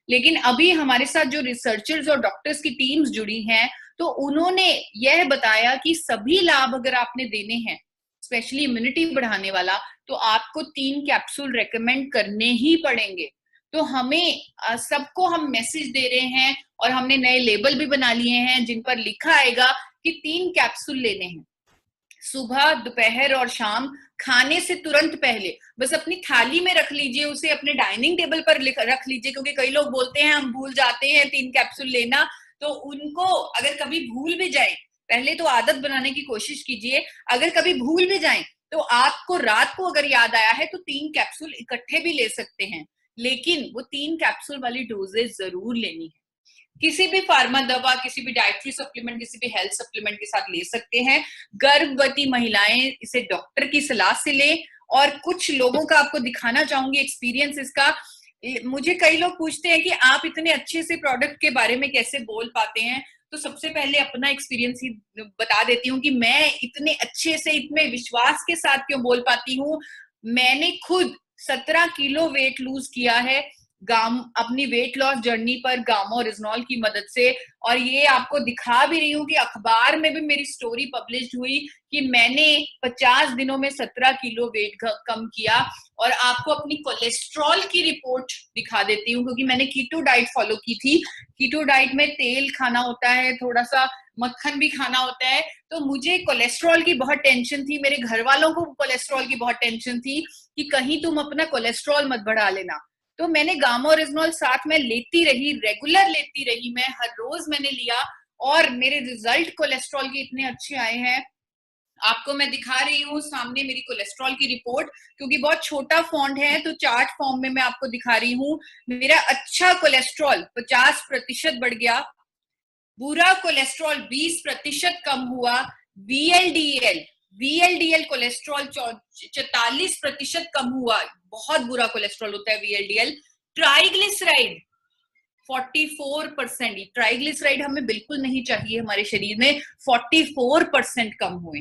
लेकिन अभी हमारे साथ जो रिसर्चर्स और डॉक्टर्स की टीम्स जुड़ी हैं तो उन्होंने यह बताया कि सभी लाभ अगर आपने देने हैं, स्पेशली इम्यूनिटी बढ़ाने वाला, तो आपको 3 कैप्सूल रेकमेंड करने ही पड़ेंगे। तो हमें सबको हम मैसेज दे रहे हैं और हमने नए लेबल भी बना लिए हैं जिन पर लिखा आएगा कि 3 कैप्सूल लेने हैं, सुबह, दोपहर और शाम, खाने से तुरंत पहले बस अपनी थाली में रख लीजिए, उसे अपने डाइनिंग टेबल पर रख लीजिए, क्योंकि कई लोग बोलते हैं हम भूल जाते हैं 3 कैप्सूल लेना, तो उनको अगर कभी भूल भी जाए, पहले तो आदत बनाने की कोशिश कीजिए, अगर कभी भूल भी जाए तो आपको रात को अगर याद आया है तो 3 कैप्सूल इकट्ठे भी ले सकते हैं, लेकिन वो 3 कैप्सूल वाली डोजेज जरूर लेनी है। किसी भी फार्मा दवा, किसी भी डाइटरी सप्लीमेंट, किसी भी हेल्थ सप्लीमेंट के साथ ले सकते हैं। गर्भवती महिलाएं इसे डॉक्टर की सलाह से लें। और कुछ लोगों का आपको दिखाना चाहूंगी एक्सपीरियंस इसका। मुझे कई लोग पूछते हैं कि आप इतने अच्छे से प्रोडक्ट के बारे में कैसे बोल पाते हैं, तो सबसे पहले अपना एक्सपीरियंस ही बता देती हूँ कि मैं इतने अच्छे से, इतने विश्वास के साथ क्यों बोल पाती हूँ। मैंने खुद 17 किलो वेट लूज किया है अपनी वेट लॉस जर्नी पर गामा ओरिजिनॉल की मदद से, और ये आपको दिखा भी रही हूँ कि अखबार में भी मेरी स्टोरी पब्लिश हुई कि मैंने 50 दिनों में 17 किलो वेट कम किया। और आपको अपनी कोलेस्ट्रॉल की रिपोर्ट दिखा देती हूँ, क्योंकि मैंने कीटो डाइट फॉलो की थी। कीटो डाइट में तेल खाना होता है, थोड़ा सा मक्खन भी खाना होता है, तो मुझे कोलेस्ट्रॉल की बहुत टेंशन थी, मेरे घर वालों को कोलेस्ट्रॉल की बहुत टेंशन थी कि कहीं तुम अपना कोलेस्ट्रॉल मत बढ़ा लेना। तो मैंने गामा ओरिजिनॉल साथ में लेती रही, रेगुलर लेती रही, मैं हर रोज मैंने लिया, और मेरे रिजल्ट कोलेस्ट्रॉल के इतने अच्छे आए हैं। आपको मैं दिखा रही हूँ सामने मेरी कोलेस्ट्रॉल की रिपोर्ट, क्योंकि बहुत छोटा फॉन्ट है तो चार्ट फॉर्म में मैं आपको दिखा रही हूँ। मेरा अच्छा कोलेस्ट्रॉल 50% बढ़ गया, बुरा कोलेस्ट्रॉल 20% कम हुआ, वीएलडीएल कोलेस्ट्रॉल 44% कम हुआ, बहुत बुरा कोलेस्ट्रॉल होता है वीएलडीएल। ट्राइग्लिसराइड 44%, ट्राइग्लिसराइड हमें बिल्कुल नहीं चाहिए हमारे शरीर में, 44% कम हुए।